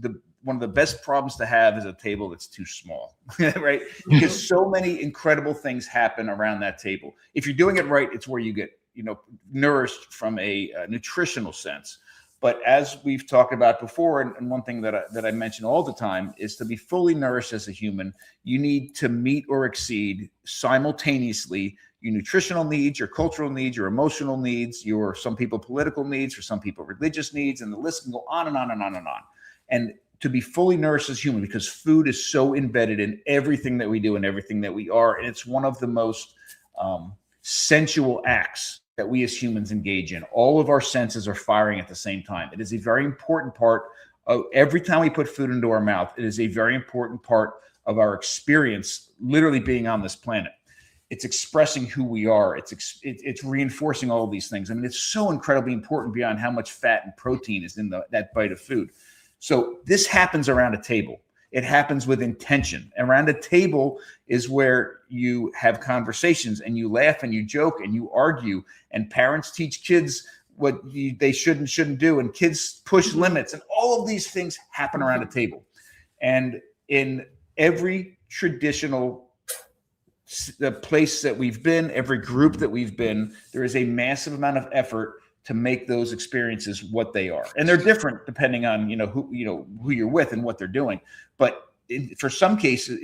one of the best problems to have is a table that's too small, right? Because so many incredible things happen around that table. If you're doing it right, it's where you get, you know, nourished from a nutritional sense. But as we've talked about before, and one thing that I mention all the time is to be fully nourished as a human, you need to meet or exceed simultaneously your nutritional needs, your cultural needs, your emotional needs, your, some people, political needs, for some people, religious needs, and the list can go on and on and on and on. And to be fully nourished as human, because food is so embedded in everything that we do and everything that we are. And it's one of the most sensual acts that we as humans engage in. All of our senses are firing at the same time. It is a very important part of every time we put food into our mouth. It is a very important part of our experience, literally being on this planet. It's expressing who we are. It's reinforcing all of these things. I mean, it's so incredibly important beyond how much fat and protein is in that bite of food. So this happens around a table. It happens with intention. Around a table is where you have conversations and you laugh and you joke and you argue, and parents teach kids what they should and shouldn't do, and kids push limits, and all of these things happen around a table. And in every traditional place that we've been, every group that we've been, there is a massive amount of effort to make those experiences what they are. And they're different depending on, who you're with and what they're doing. But in some cases,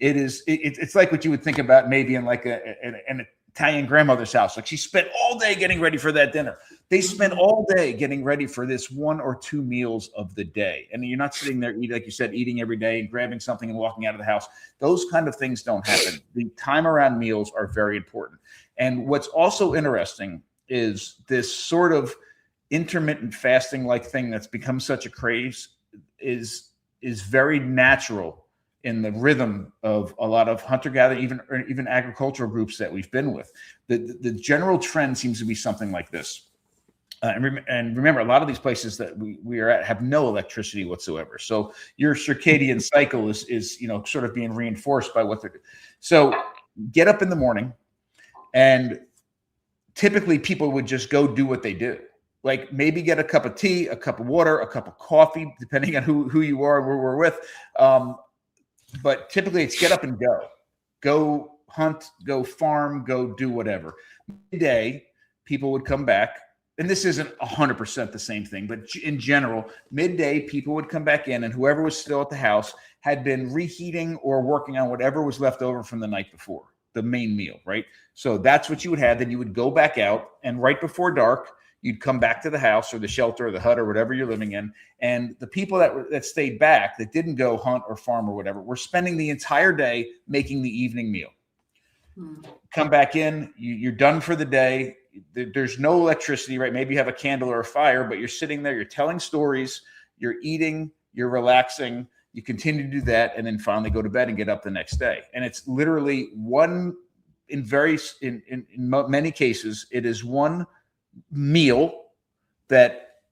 it's like what you would think about maybe in like an Italian grandmother's house. Like, she spent all day getting ready for that dinner. They spent all day getting ready for this 1 or 2 meals of the day. And you're not sitting there, like you said, eating every day and grabbing something and walking out of the house. Those kind of things don't happen. The time around meals are very important. And what's also interesting is this sort of intermittent fasting like thing that's become such a craze is very natural in the rhythm of a lot of hunter-gatherer, even agricultural groups that we've been with. The general trend seems to be something like this. And remember, a lot of these places that we are at have no electricity whatsoever. So your circadian cycle is sort of being reinforced by what they're doing. So get up in the morning, and typically people would just go do what they do. Like maybe get a cup of tea, a cup of water, a cup of coffee, depending on who you are and where we're with. But typically it's get up and go hunt, go farm, go do whatever. Midday, people would come back. And this isn't 100% the same thing, but in general, midday, people would come back in, and whoever was still at the house had been reheating or working on whatever was left over from the night before, the main meal, right? So that's what you would have. Then you would go back out, and right before dark, you'd come back to the house or the shelter or the hut or whatever you're living in. And the people that stayed back, that didn't go hunt or farm or whatever, were spending the entire day making the evening meal. Come back in, you're done for the day. There's no electricity, right? Maybe you have a candle or a fire, but you're sitting there, you're telling stories, you're eating, you're relaxing, you continue to do that, and then finally go to bed and get up the next day. And it's literally in many cases, it is one meal that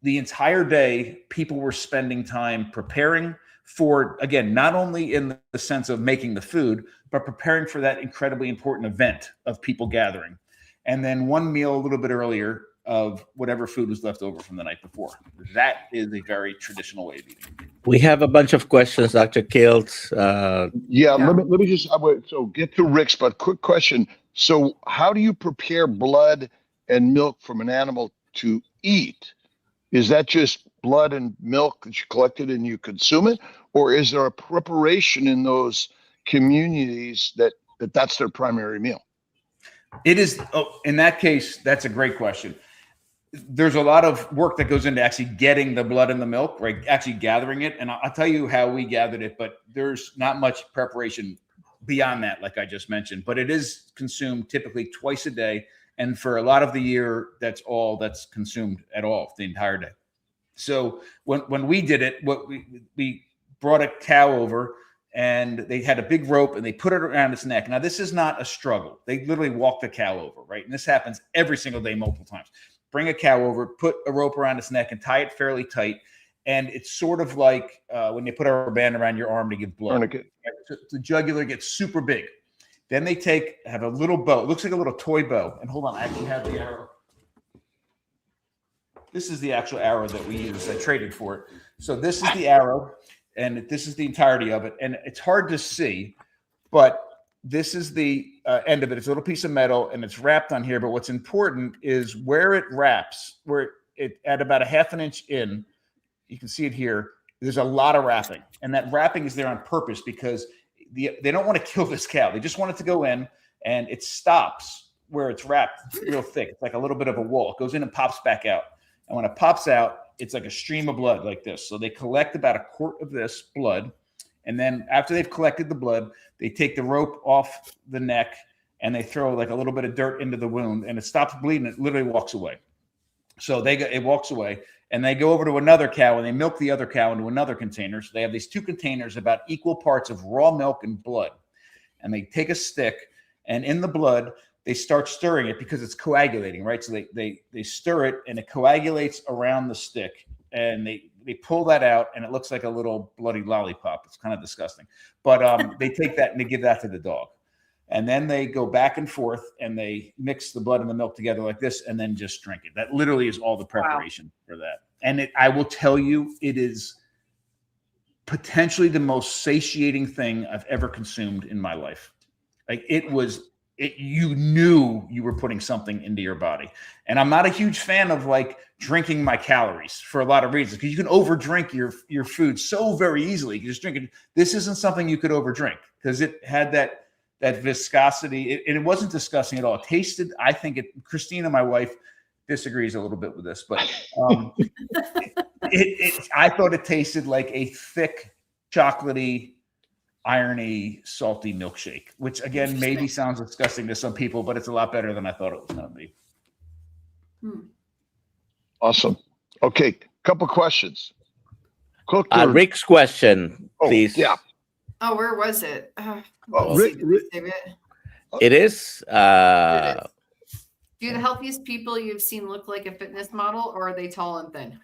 the entire day people were spending time preparing for, again, not only in the sense of making the food, but preparing for that incredibly important event of people gathering. And then one meal a little bit earlier of whatever food was left over from the night before. That is a very traditional way of eating. We have a bunch of questions, Dr. Kiltz. Let me just get to Rick's, but quick question. So how do you prepare blood and milk from an animal to eat? Is that just blood and milk that you collected and you consume it? Or is there a preparation in those communities that's their primary meal? It is. Oh, in that case, that's a great question. There's a lot of work that goes into actually getting the blood and the milk, right? Actually gathering it. And I'll tell you how we gathered it, but there's not much preparation beyond that, like I just mentioned. But it is consumed typically twice a day. And for a lot of the year, that's all that's consumed at all, the entire day. So when we did it, what we brought a cow over, and they had a big rope and they put it around its neck. Now, this is not a struggle. They literally walk the cow over, right? And this happens every single day, multiple times. Bring a cow over, put a rope around its neck and tie it fairly tight. And it's sort of like when they put a rubber band around your arm to give blood. Tourniquet. The jugular gets super big. Then they have a little bow. It looks like a little toy bow. And hold on, I actually have the arrow. This is the actual arrow that we use. I traded for it. So this is the arrow, and this is the entirety of it. And it's hard to see, but this is the end of it. It's a little piece of metal, and it's wrapped on here. But what's important is where it wraps, where it at about a ½ inch in, you can see it here. There's a lot of wrapping, and that wrapping is there on purpose because they don't want to kill this cow. They just want it to go in, and it stops where it's wrapped real thick. It's like a little bit of a wall. It goes in and pops back out. And when it pops out, it's like a stream of blood like this. So they collect about a quart of this blood. And then after they've collected the blood, they take the rope off the neck and they throw like a little bit of dirt into the wound, and it stops bleeding. It literally walks away. So it walks away, and they go over to another cow and they milk the other cow into another container. So they have these 2 containers about equal parts of raw milk and blood. And they take a stick, and in the blood, they start stirring it because it's coagulating, right? So they stir it, and it coagulates around the stick, and they pull that out, and it looks like a little bloody lollipop. It's kind of disgusting. But they take that and they give that to the dog. And then they go back and forth, and they mix the blood and the milk together like this, and then just drink it. That literally is all the preparation for that. And I will tell you, it is potentially the most satiating thing I've ever consumed in my life. Like you knew you were putting something into your body. And I'm not a huge fan of like drinking my calories for a lot of reasons, because you can overdrink your food so very easily. You just drink it. This isn't something you could overdrink because it had that viscosity. It wasn't disgusting at all. It tasted, I think Christina, my wife, disagrees a little bit with this, but I thought it tasted like a thick, chocolatey, irony, salty milkshake, which again maybe sounds disgusting to some people, but it's a lot better than I thought it was going to be. Awesome. Okay, couple questions. Rick's question, please. Yeah. Oh, where was it? Rick, it is. Do the healthiest people you've seen look like a fitness model, or are they tall and thin?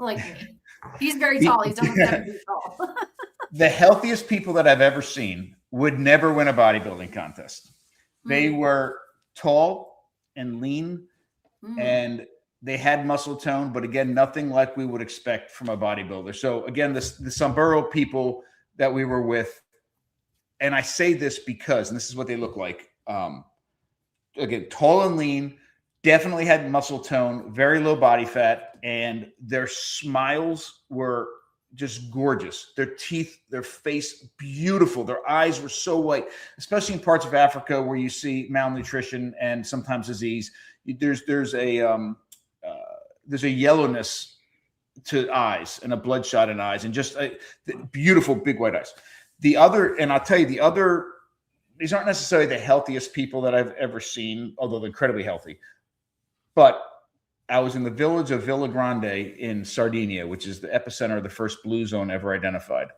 Like me. He's very tall. He's almost 7 feet tall. The healthiest people that I've ever seen would never win a bodybuilding contest. They were tall and lean, and they had muscle tone, but again, nothing like we would expect from a bodybuilder. So again, the Sombrero people that we were with, and I say this because, and this is what they look like. Again, tall and lean, definitely had muscle tone, very low body fat, and their smiles were just gorgeous. Their teeth, their face, beautiful. Their eyes were so white, especially in parts of Africa where you see malnutrition and sometimes disease. There's a yellowness to eyes and a bloodshot in eyes, and just beautiful big white eyes. And I'll tell you, these aren't necessarily the healthiest people that I've ever seen, although they're incredibly healthy. But I was in the village of Villa Grande in Sardinia, which is the epicenter of the first blue zone ever identified.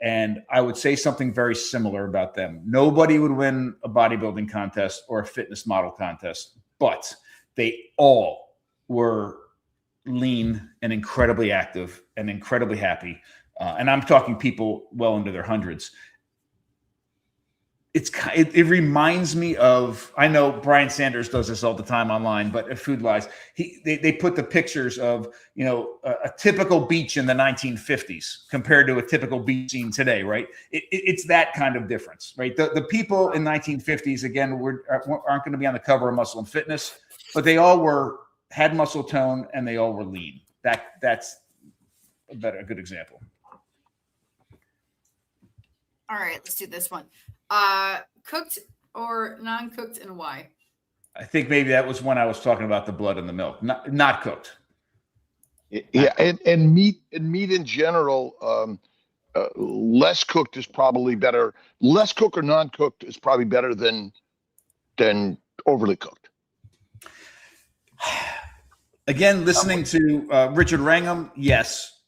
And I would say something very similar about them. Nobody would win a bodybuilding contest or a fitness model contest, but they all were lean and incredibly active and incredibly happy. And I'm talking people well into their hundreds. It reminds me of, I know Brian Sanders does this all the time online, but at Food Lies, they put the pictures of, a typical beach in the 1950s compared to a typical beach scene today, right? It's that kind of difference, right? The people in 1950s, again, aren't going to be on the cover of Muscle and Fitness, but they all had muscle tone and they all were lean. That's a good example. All right, let's do this one. Cooked or non-cooked, and why? I think maybe that was when I was talking about the blood and the milk. Not cooked. Yeah, and meat in general, less cooked is probably better. Less cooked or non-cooked is probably better than overly cooked. Again, listening to Richard Wrangham, yes,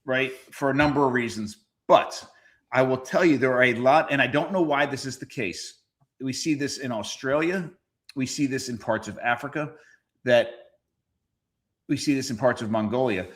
right, for a number of reasons. But I will tell you, there are a lot, and I don't know why this is the case. We see this in Australia. We see this in parts of Africa, that we see this in parts of Mongolia,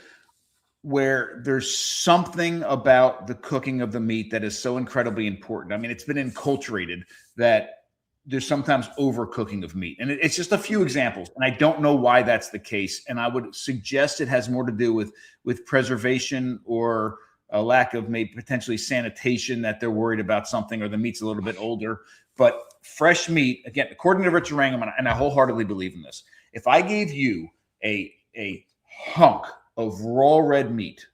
where there's something about the cooking of the meat that is so incredibly important. I mean, it's been enculturated that there's sometimes overcooking of meat. And it's just a few examples. And I don't know why that's the case. And I would suggest it has more to do with preservation or a lack of maybe potentially sanitation, that they're worried about something, or the meat's a little bit older. But fresh meat, again, according to Richard Wrangham, and I wholeheartedly believe in this, if I gave you a hunk of raw red meat,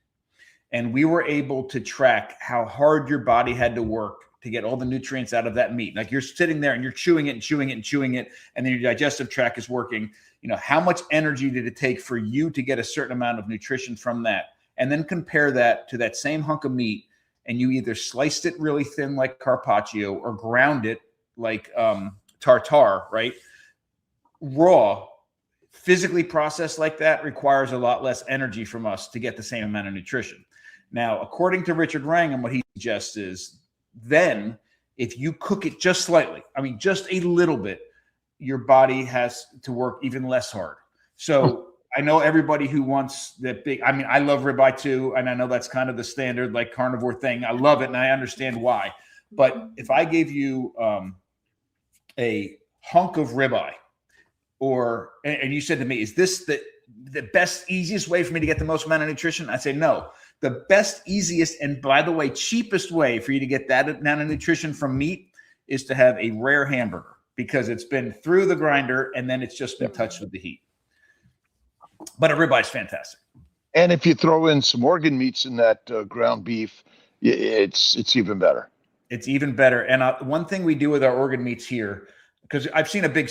and we were able to track how hard your body had to work to get all the nutrients out of that meat, like you're sitting there and you're chewing it and chewing it and chewing it, and then your digestive tract is working, how much energy did it take for you to get a certain amount of nutrition from that? And then compare that to that same hunk of meat, and you either sliced it really thin like carpaccio or ground it like tartare, right? Raw, physically processed like that, requires a lot less energy from us to get the same amount of nutrition. Now, according to Richard Wrangham, what he suggests is then if you cook it just slightly, I mean, just a little bit, your body has to work even less hard. So I know everybody who wants that big, I mean, I love ribeye too. And I know that's kind of the standard like carnivore thing. I love it. And I understand why. But if I gave you a hunk of ribeye, and you said to me, is this the best, easiest way for me to get the most amount of nutrition? I say, no. The best, easiest, and by the way, cheapest way for you to get that amount of nutrition from meat is to have a rare hamburger, because it's been through the grinder and then it's just been touched with the heat. But a ribeye is fantastic. And if you throw in some organ meats in that ground beef, it's even better. It's even better. And one thing we do with our organ meats here, because I've seen a big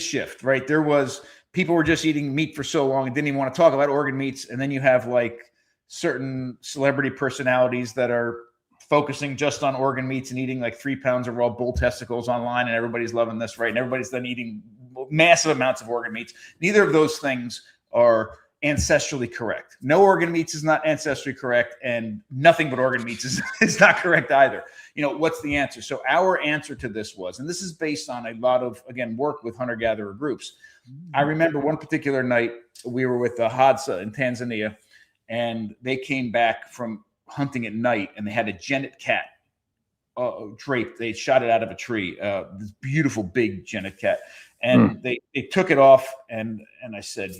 shift, right? People were just eating meat for so long and didn't even want to talk about organ meats. And then you have like certain celebrity personalities that are focusing just on organ meats and eating like 3 pounds of raw bull testicles online, and everybody's loving this, right? And everybody's then eating massive amounts of organ meats. Neither of those things are ancestrally correct. No organ meats is not ancestrally correct, and nothing but organ meats is not correct either. What's the answer? So our answer to this was, and this is based on a lot of, again, work with hunter-gatherer groups. I remember one particular night we were with the Hadza in Tanzania, and they came back from hunting at night, and they had a genet cat draped. They shot it out of a tree, this beautiful big genet cat. And they took it off, and I said,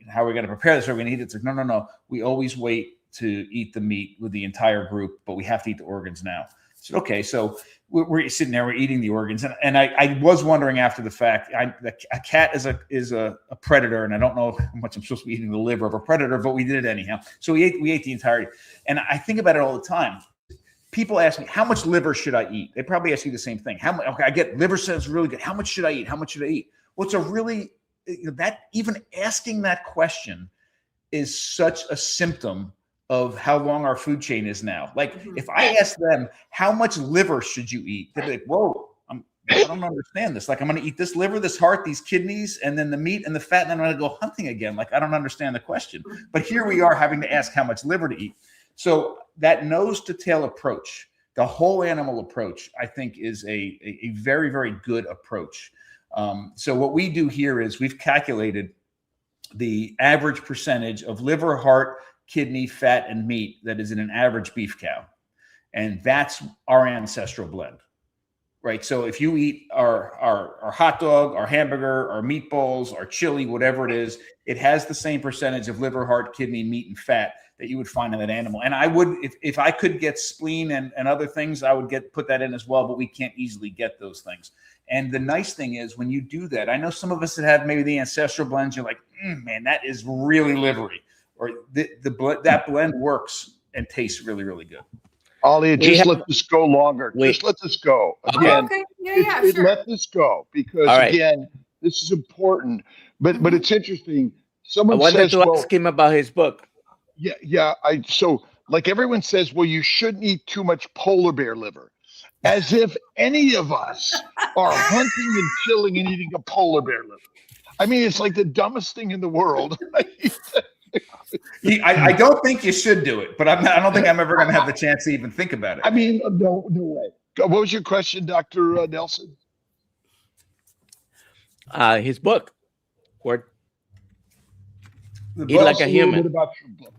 how are we going to prepare this? Are we going to eat it? It's like, no. We always wait to eat the meat with the entire group, but we have to eat the organs now. I said, okay. So we're sitting there, we're eating the organs. And I was wondering after the fact, a cat is a predator, and I don't know how much I'm supposed to be eating the liver of a predator, but we did it anyhow. So we ate the entirety. And I think about it all the time. People ask me, how much liver should I eat? They probably ask you the same thing. Okay, I get liver sounds really good. How much should I eat? How much should I eat? Well, it's a really, that even asking that question is such a symptom of how long our food chain is now. Like if I ask them, how much liver should you eat? They'd be like, whoa, I don't understand this. Like I'm going to eat this liver, this heart, these kidneys, and then the meat and the fat, and then I'm going to go hunting again. Like I don't understand the question. But here we are having to ask how much liver to eat. So that nose to tail approach, the whole animal approach, I think is a very, very good approach. So what we do here is we've calculated the average percentage of liver, heart, kidney, fat, and meat that is in an average beef cow. And that's our ancestral blend, right? So if you eat our hot dog, our hamburger, our meatballs, our chili, whatever it is, it has the same percentage of liver, heart, kidney, meat, and fat that you would find in that animal. And I would, if I could get spleen and other things, I would put that in as well, but we can't easily get those things. And the nice thing is when you do that, I know some of us that have maybe the ancestral blends, you're like, man, that is really livery. Or that blend works and tastes really, really good. Ollie, let this go longer. Just let this go. Again, okay. Sure. Let this go, because again, this is important. But it's interesting. Someone says, ask him about his book. Yeah. So like everyone says, well, you shouldn't eat too much polar bear liver, as if any of us are hunting and killing and eating a polar bear liver. I mean, it's like the dumbest thing in the world. I don't think you should do it, but I don't think I'm ever going to have the chance to even think about it. I mean, no way. What was your question, Dr. Nelson? His book, or The Eat book- Like a Human. little bit about your book.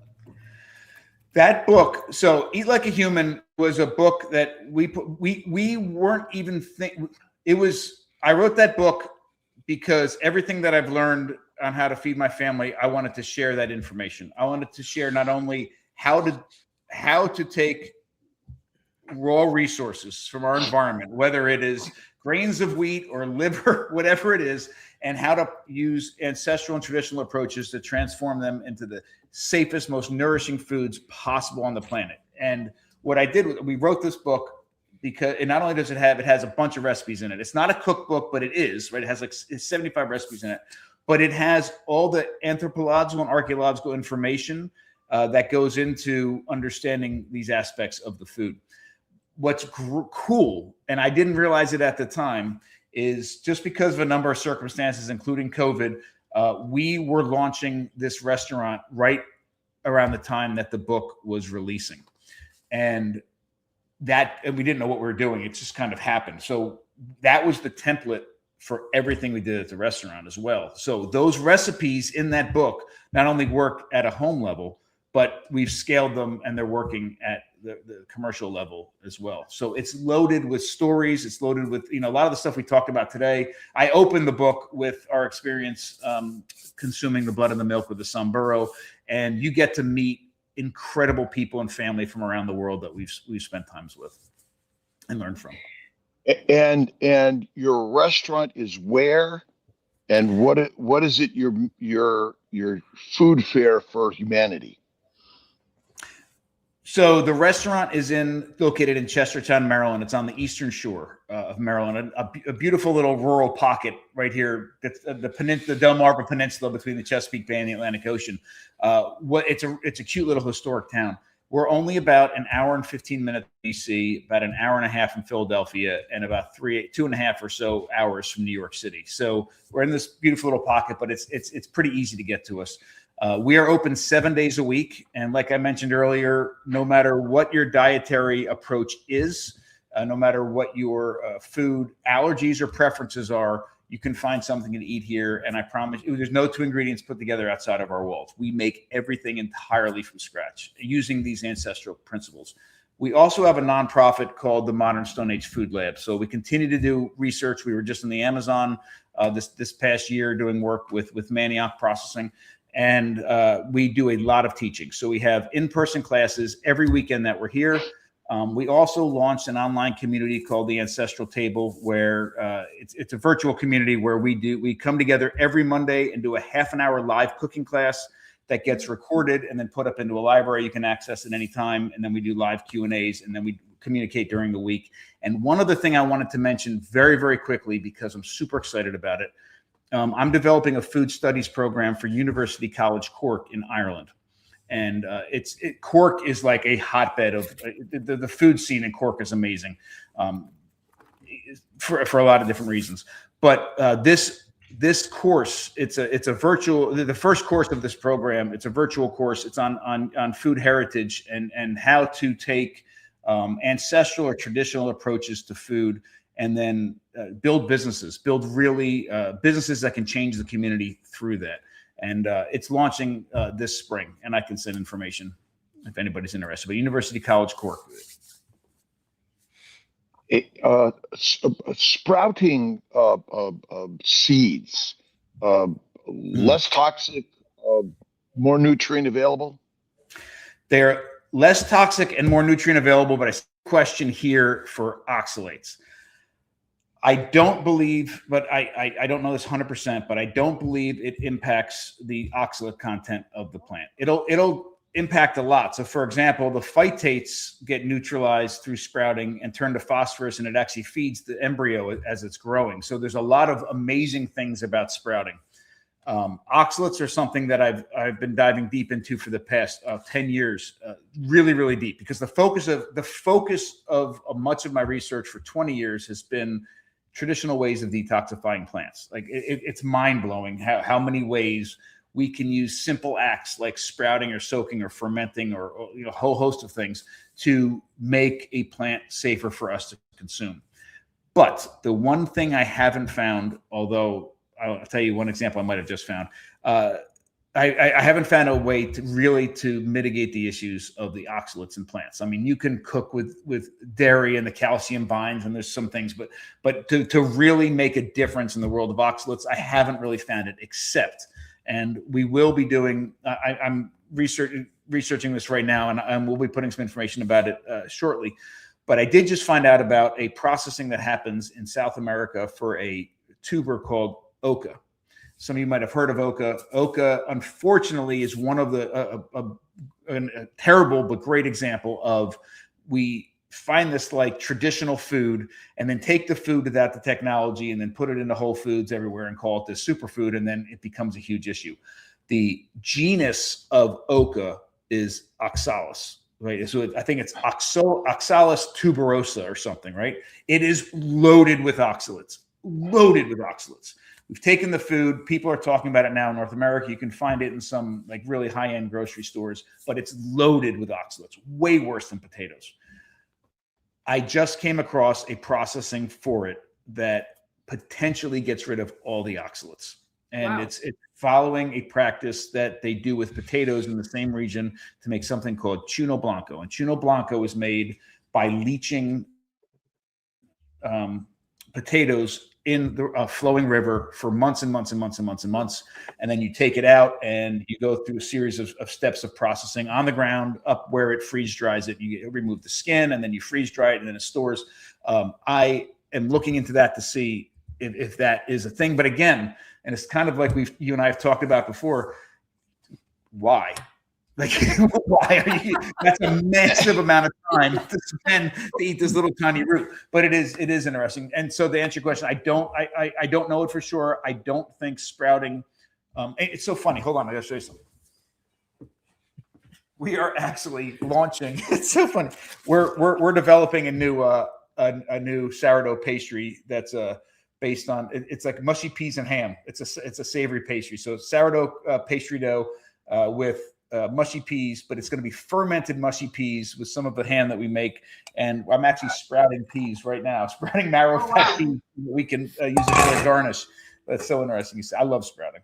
That book, so Eat Like a Human, was a book that we weren't even think. It was, I wrote that book because everything that I've learned on how to feed my family, I wanted to share that information. I wanted to share not only how to take raw resources from our environment, whether it is grains of wheat or liver, whatever it is, and how to use ancestral and traditional approaches to transform them into the safest, most nourishing foods possible on the planet. And what I did, we wrote this book because not only does it has a bunch of recipes in it. It's not a cookbook, but it is, right? It has like 75 recipes in it, but it has all the anthropological and archaeological information that goes into understanding these aspects of the food. What's cool, and I didn't realize it at the time, is just because of a number of circumstances, including COVID, we were launching this restaurant right around the time that the book was releasing. And we didn't know what we were doing. It just kind of happened. So that was the template for everything we did at the restaurant as well. So those recipes in that book not only work at a home level, but we've scaled them and they're working at the commercial level as well. So it's loaded with stories. It's loaded with, a lot of the stuff we talked about today. I opened the book with our experience consuming the blood and the milk with the Samburo, and you get to meet incredible people and family from around the world that we've spent times with and learned from. And your restaurant is where, and what is it your food fare for humanity? So the restaurant is located in Chestertown, Maryland. It's on the eastern shore of Maryland, a beautiful little rural pocket right here. The Delmarva Peninsula between the Chesapeake Bay and the Atlantic Ocean. It's a cute little historic town. We're only about an hour and 15 minutes from DC, about an hour and a half from Philadelphia, and about 2.5 or so hours from New York City. So we're in this beautiful little pocket, but it's pretty easy to get to us. We are open 7 days a week. And like I mentioned earlier, no matter what your dietary approach is, no matter what your food allergies or preferences are, you can find something to eat here. And I promise you, there's no two ingredients put together outside of our walls. We make everything entirely from scratch using these ancestral principles. We also have a nonprofit called the Modern Stone Age Food Lab. So we continue to do research. We were just in the Amazon this past year doing work with manioc processing. And we do a lot of teaching. So we have in-person classes every weekend that we're here. We also launched an online community called the Ancestral Table, where it's a virtual community where we come together every Monday and do a half-an-hour live cooking class that gets recorded and then put up into a library. You can access it anytime. And then we do live Q&As, and then we communicate during the week. And one other thing I wanted to mention very, very quickly, because I'm super excited about it. I'm developing a food studies program for University College Cork in Ireland. And Cork is like a hotbed of the food scene in Cork is amazing for a lot of different reasons. But this course, it's a virtual, the first course of this program, it's a virtual course. It's on food heritage and how to take ancestral or traditional approaches to food, and then build businesses that can change the community through that. And it's launching this spring, and I can send information if anybody's interested. But University College Cork. Sprouting seeds, less toxic, more nutrient available? They're less toxic and more nutrient available, but I see a question here for oxalates. I don't believe, but I don't know this 100%, but I don't believe it impacts the oxalate content of the plant. It'll impact a lot. So for example, the phytates get neutralized through sprouting and turn to phosphorus, and it actually feeds the embryo as it's growing. So there's a lot of amazing things about sprouting. Oxalates are something that I've been diving deep into for the past 10 years, really, really deep, because the focus of much of my research for 20 years has been traditional ways of detoxifying plants. Like it's mind blowing how many ways we can use simple acts like sprouting or soaking or fermenting or a whole host of things to make a plant safer for us to consume. But the one thing I haven't found, although I'll tell you one example I might have just found, I haven't found a way to mitigate the issues of the oxalates in plants. I mean, you can cook with dairy and the calcium binds, and there's some things, but to really make a difference in the world of oxalates, I haven't really found it, except, and we will be doing, I'm researching this right now, and we'll be putting some information about it shortly. But I did just find out about a processing that happens in South America for a tuber called oca. Some of you might have heard of oca. Oca, unfortunately, is one of the a terrible but great example of, we find this like traditional food and then take the food without the technology and then put it into Whole Foods everywhere and call it this superfood, and then it becomes a huge issue. The genus of oca is oxalis. Right, so I think it's Oxalis tuberosa or something, right? It is loaded with oxalates, We've taken the food. People are talking about it now in North America. You can find it in some like really high-end grocery stores, but it's loaded with oxalates, way worse than potatoes. I just came across a processing for it that potentially gets rid of all the oxalates. And wow. It's following a practice that they do with potatoes in the same region to make something called chuno blanco. And chuno blanco is made by leaching potatoes in the flowing river for months and months and months and months and months. And then you take it out and you go through a series of steps of processing on the ground up where it freeze dries it. You remove the skin and then you freeze dry it and then it stores. I am looking into that to see if that is a thing. But again, and it's kind of like you and I have talked about before. Why? Like, why are you? That's a massive amount of time to spend to eat this little tiny root. But it is interesting. And so to answer your question, I don't know it for sure. I don't think sprouting. It's so funny. Hold on, I gotta show you something. We are actually launching. It's so funny. We're developing a new sourdough pastry that's based on, it's like mushy peas and ham. It's a savory pastry. So sourdough pastry dough with mushy peas, but it's going to be fermented mushy peas with some of the ham that we make. And I'm actually sprouting peas right now, sprouting marrow fat peas. We can use it for a garnish. That's so interesting. I love sprouting.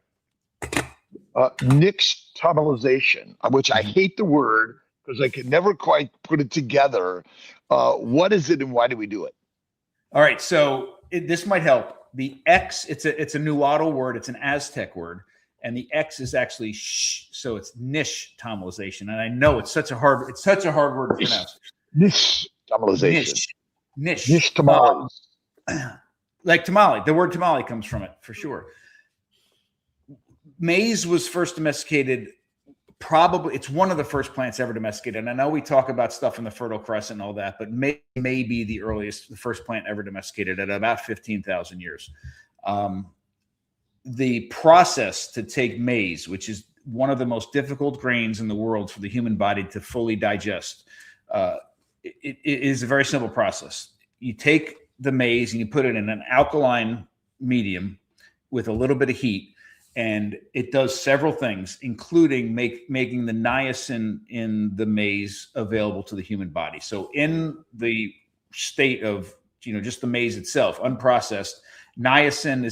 Nixtamalization, which I hate the word because I can never quite put it together. What is it and why do we do it? All right, so this might help. The X, it's a Nuado word. It's an Aztec word. And the X is actually sh, so it's nixtamalization. And I know it's such a hard word to pronounce. Nixtamalization. Nixtamalization. Like tamale. The word tamale comes from it for sure. Maize was first domesticated. Probably it's one of the first plants ever domesticated. And I know we talk about stuff in the Fertile Crescent and all that, but may be the first plant ever domesticated at about 15,000 years. The process to take maize, which is one of the most difficult grains in the world for the human body to fully digest, it is a very simple process. You take the maize and you put it in an alkaline medium with a little bit of heat. And it does several things, including making the niacin in the maize available to the human body. So in the state of, just the maize itself, unprocessed, niacin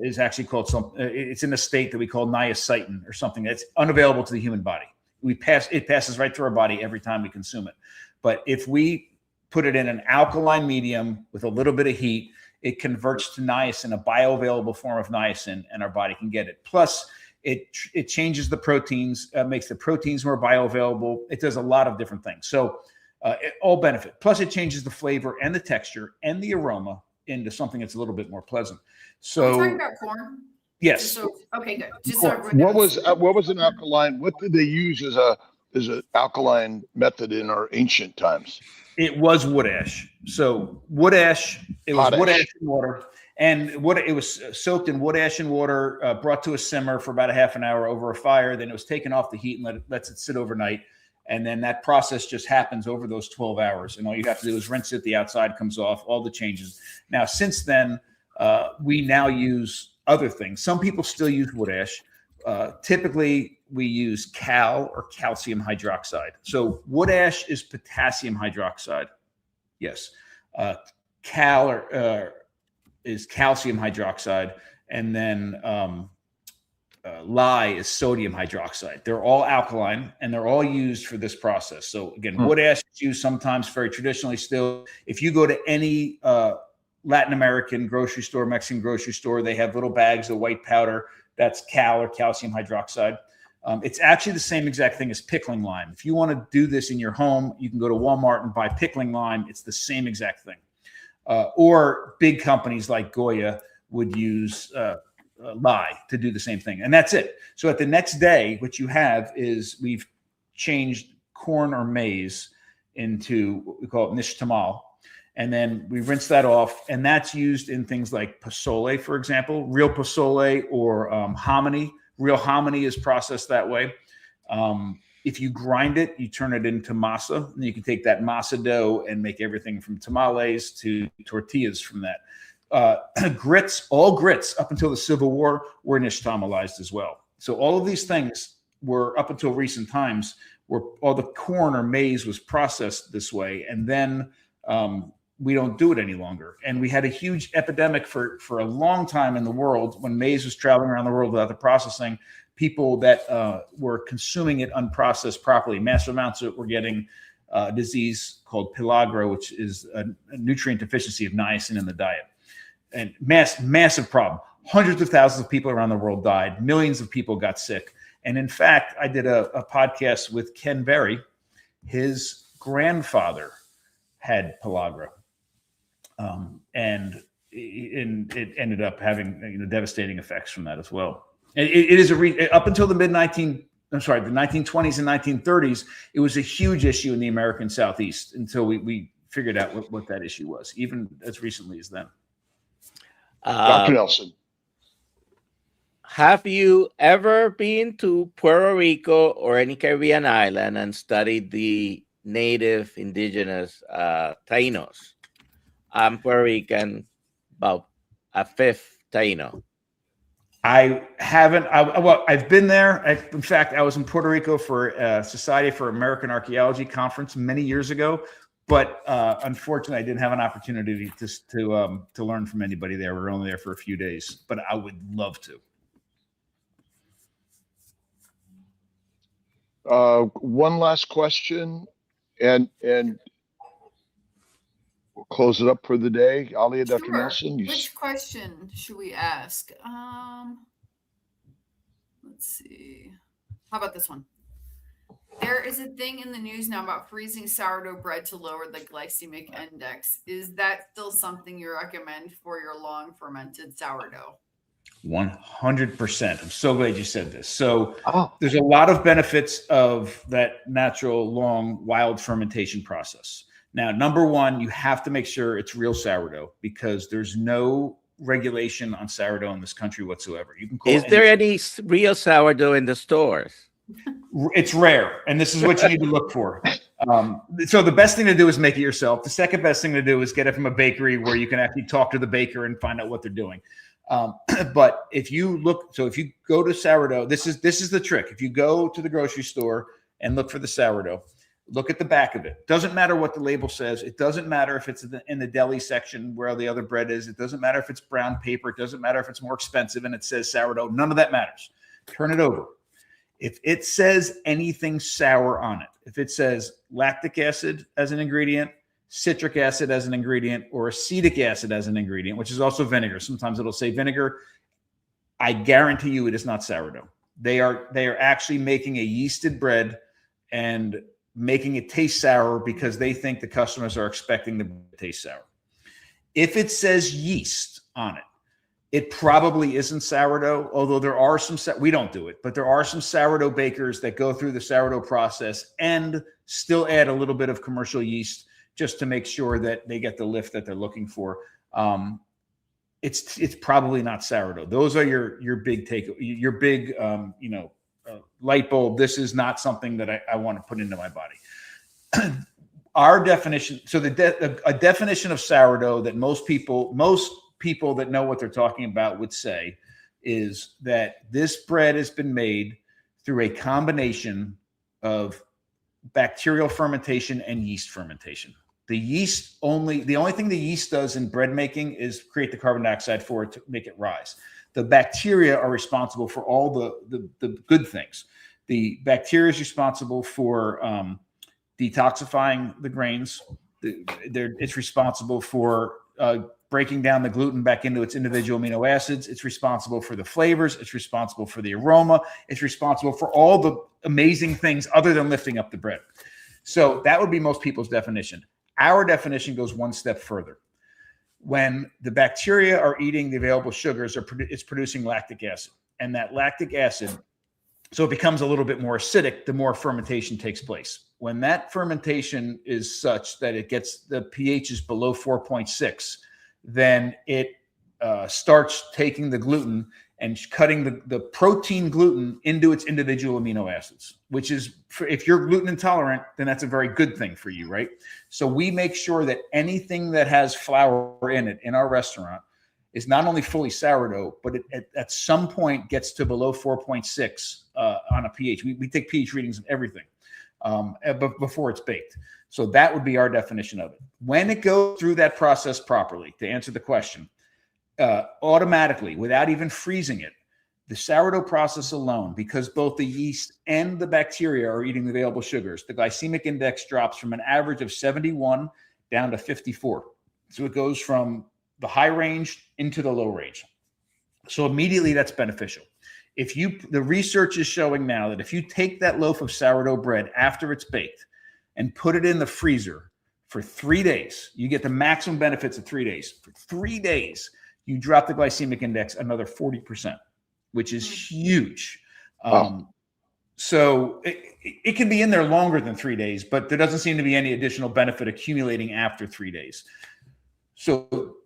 is actually called it's in a state that we call niacin or something that's unavailable to the human body. It passes right through our body every time we consume it. But if we put it in an alkaline medium with a little bit of heat, it converts to niacin, a bioavailable form of niacin, and our body can get it. Plus, it changes the proteins, makes the proteins more bioavailable. It does a lot of different things. So all benefit. Plus, it changes the flavor and the texture and the aroma into something that's a little bit more pleasant. So, are you talking about corn? Yes. Okay, good. What was an alkaline? What did they use as an alkaline method in our ancient times? It was wood ash. So wood ash, it was wood ash and water. And it was soaked in wood ash and water, brought to a simmer for about a half an hour over a fire. Then it was taken off the heat and lets it sit overnight. And then that process just happens over those 12 hours. And all you have to do is rinse it. The outside comes off, all the changes. Now, since then, we now use other things. Some people still use wood ash. Typically, we use cal or calcium hydroxide. So wood ash is potassium hydroxide. Yes. Cal is calcium hydroxide. And then lye is sodium hydroxide. They're all alkaline, and they're all used for this process. So again, wood ash is used sometimes very traditionally still. If you go to any Latin American grocery store, Mexican grocery store, they have little bags of white powder. That's cal or calcium hydroxide. It's actually the same exact thing as pickling lime. If you want to do this in your home, you can go to Walmart and buy pickling lime. It's the same exact thing. Or big companies like Goya would use lye to do the same thing. And that's it. So at the next day, what you have is we've changed corn or maize into what we call nishtamal. And then we rinse that off. And that's used in things like pozole, for example, real pozole or hominy. Real hominy is processed that way. If you grind it, you turn it into masa. And you can take that masa dough and make everything from tamales to tortillas from that. Grits, all grits up until the Civil War were nishtamalized as well. So all of these things were up until recent times where all the corn or maize was processed this way. And then we don't do it any longer. And we had a huge epidemic for a long time in the world when maize was traveling around the world without the processing. People that were consuming it unprocessed properly, massive amounts of it were getting a disease called pellagra, which is a nutrient deficiency of niacin in the diet. And massive problem. Hundreds of thousands of people around the world died. Millions of people got sick. And in fact, I did a podcast with Ken Berry. His grandfather had pellagra. And it ended up having devastating effects from that as well. And it is up until the the 1920s and 1930s, it was a huge issue in the American Southeast until we figured out what that issue was, even as recently as then. Dr. Nelson. Have you ever been to Puerto Rico or any Caribbean island and studied the native indigenous Tainos? I'm Puerto Rican, about a fifth Taino. I haven't. I've been there. In fact, I was in Puerto Rico for Society for American Archaeology conference many years ago. But unfortunately, I didn't have an opportunity to learn from anybody there. We were only there for a few days, but I would love to. One last question, and we'll close it up for the day. Alia, Dr. Sure. Nelson. Which question should we ask? Let's see. How about this one? There is a thing in the news now about freezing sourdough bread to lower the glycemic index. Is that still something you recommend for your long fermented sourdough? 100%. I'm so glad you said this. So there's a lot of benefits of that natural, long, wild fermentation process. Now, number one, you have to make sure it's real sourdough because there's no regulation on sourdough in this country whatsoever. You can call Is there any real sourdough in the stores? It's rare, and this is what you need to look for. So the best thing to do is make it yourself. The second best thing to do is get it from a bakery where you can actually talk to the baker and find out what they're doing. But if you go to sourdough, this is the trick. If you go to the grocery store and look for the sourdough, look at the back of it. Doesn't matter what the label says. It doesn't matter if it's in the deli section where the other bread is. It doesn't matter if it's brown paper. It doesn't matter if it's more expensive and it says sourdough. None of that matters. Turn it over. If it says anything sour on it, if it says lactic acid as an ingredient, citric acid as an ingredient, or acetic acid as an ingredient, which is also vinegar. Sometimes it'll say vinegar. I guarantee you it is not sourdough. They are actually making a yeasted bread and making it taste sour because they think the customers are expecting the bread to taste sour. If it says yeast on it, it probably isn't sourdough, although there are some, we don't do it, but there are some sourdough bakers that go through the sourdough process and still add a little bit of commercial yeast just to make sure that they get the lift that they're looking for. It's probably not sourdough. Those are your big light bulb. This is not something that I want to put into my body. Our definition, so a definition of sourdough that most people that know what they're talking about would say is that this bread has been made through a combination of bacterial fermentation and yeast fermentation. The only thing the yeast does in bread making is create the carbon dioxide for it to make it rise. The bacteria are responsible for all the good things. The bacteria is responsible for detoxifying the grains. It's responsible for breaking down the gluten back into its individual amino acids. It's responsible for the flavors. It's responsible for the aroma. It's responsible for all the amazing things other than lifting up the bread. So that would be most people's definition. Our definition goes one step further. When the bacteria are eating the available sugars, it's producing lactic acid. And that lactic acid, so it becomes a little bit more acidic the more fermentation takes place. When that fermentation is such that it gets the pH is below 4.6, then it starts taking the gluten and cutting the protein gluten into its individual amino acids, which is, if you're gluten intolerant, then that's a very good thing for you, right? So we make sure that anything that has flour in it in our restaurant is not only fully sourdough, but it at some point gets to below 4.6 on a pH. We take pH readings of everything before it's baked. So that would be our definition of it. When it goes through that process properly, to answer the question, automatically, without even freezing it, the sourdough process alone, because both the yeast and the bacteria are eating the available sugars, the glycemic index drops from an average of 71 down to 54. So it goes from the high range into the low range. So immediately that's beneficial. The research is showing now that if you take that loaf of sourdough bread after it's baked and put it in the freezer for 3 days, you get the maximum benefits of 3 days. For 3 days, you drop the glycemic index another 40%, which is huge. So it can be in there longer than 3 days, but there doesn't seem to be any additional benefit accumulating after 3 days. So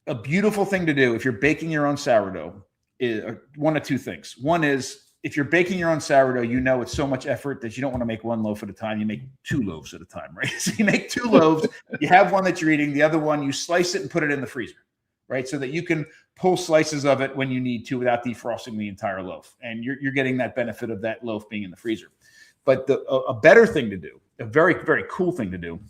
a beautiful thing to do if you're baking your own sourdough is one of two things. One is, if you're baking your own sourdough, you know it's so much effort that you don't want to make one loaf at a time. You make 2 loaves at a time, right? So you make 2 loaves, you have one that you're eating, the other one, you slice it and put it in the freezer, right? So that you can pull slices of it when you need to without defrosting the entire loaf. And you're getting that benefit of that loaf being in the freezer. But a better thing to do, a very, very cool thing to do,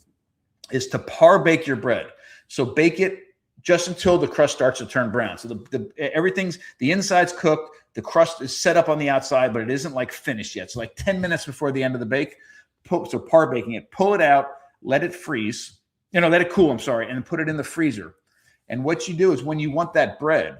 is to par bake your bread. So bake it just until the crust starts to turn brown. So the inside's cooked, the crust is set up on the outside, but it isn't like finished yet. So like 10 minutes before the end of the bake, so par baking it, pull it out, let it freeze, let it cool, and then put it in the freezer. And what you do is, when you want that bread,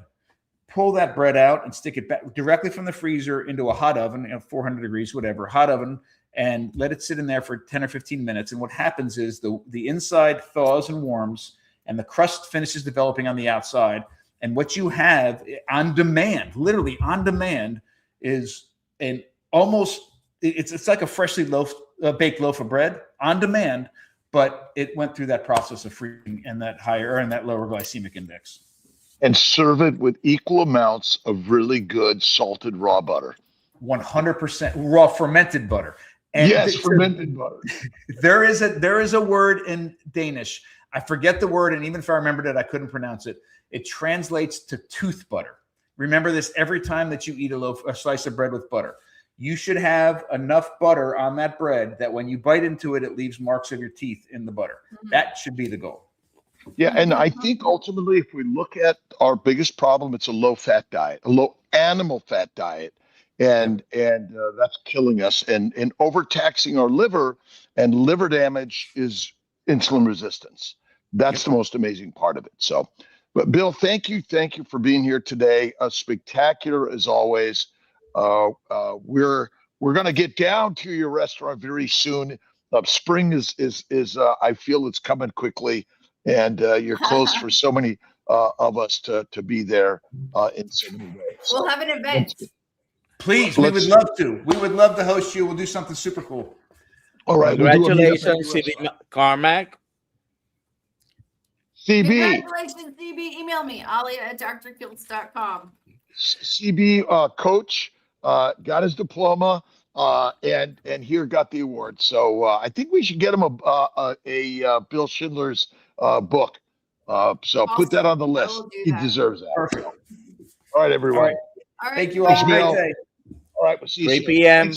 pull that bread out and stick it back directly from the freezer into a hot oven, 400 degrees, whatever, hot oven, and let it sit in there for 10 or 15 minutes. And what happens is the inside thaws and warms, and the crust finishes developing on the outside. And what you have on demand, literally on demand, is it's like a freshly baked loaf of bread on demand, but it went through that process of freezing and that higher and that lower glycemic index. And serve it with equal amounts of really good salted raw butter. 100% raw fermented butter. And yes, fermented butter. There is a word in Danish. I forget the word, and even if I remembered it, I couldn't pronounce it. It translates to tooth butter. Remember this every time that you eat a slice of bread with butter. You should have enough butter on that bread that when you bite into it, it leaves marks of your teeth in the butter. Mm-hmm. That should be the goal. Yeah, and I think ultimately, if we look at our biggest problem, it's a low-fat diet, a low animal fat diet, and that's killing us. And overtaxing our liver, and liver damage is insulin resistance. That's the most amazing part of it. So, but Bill, thank you for being here today. Spectacular as always. We're going to get down to your restaurant very soon. Spring is I feel it's coming quickly, and you're close for so many of us to be there in so many ways. We'll have an event. Please, we would love to. We would love to host you. We'll do something super cool. All right. Congratulations, CB Carmack. CB. Congratulations, CB. Email me, alia@drkiltz.com. CB coach got his diploma and here got the award. So I think we should get him a Bill Schindler's book. So awesome. Put that on the list. He deserves that. Perfect. All right, everyone. All right. All right. Thank you all. Have a great Bill. day. All right, we'll see you 3 soon. p.m.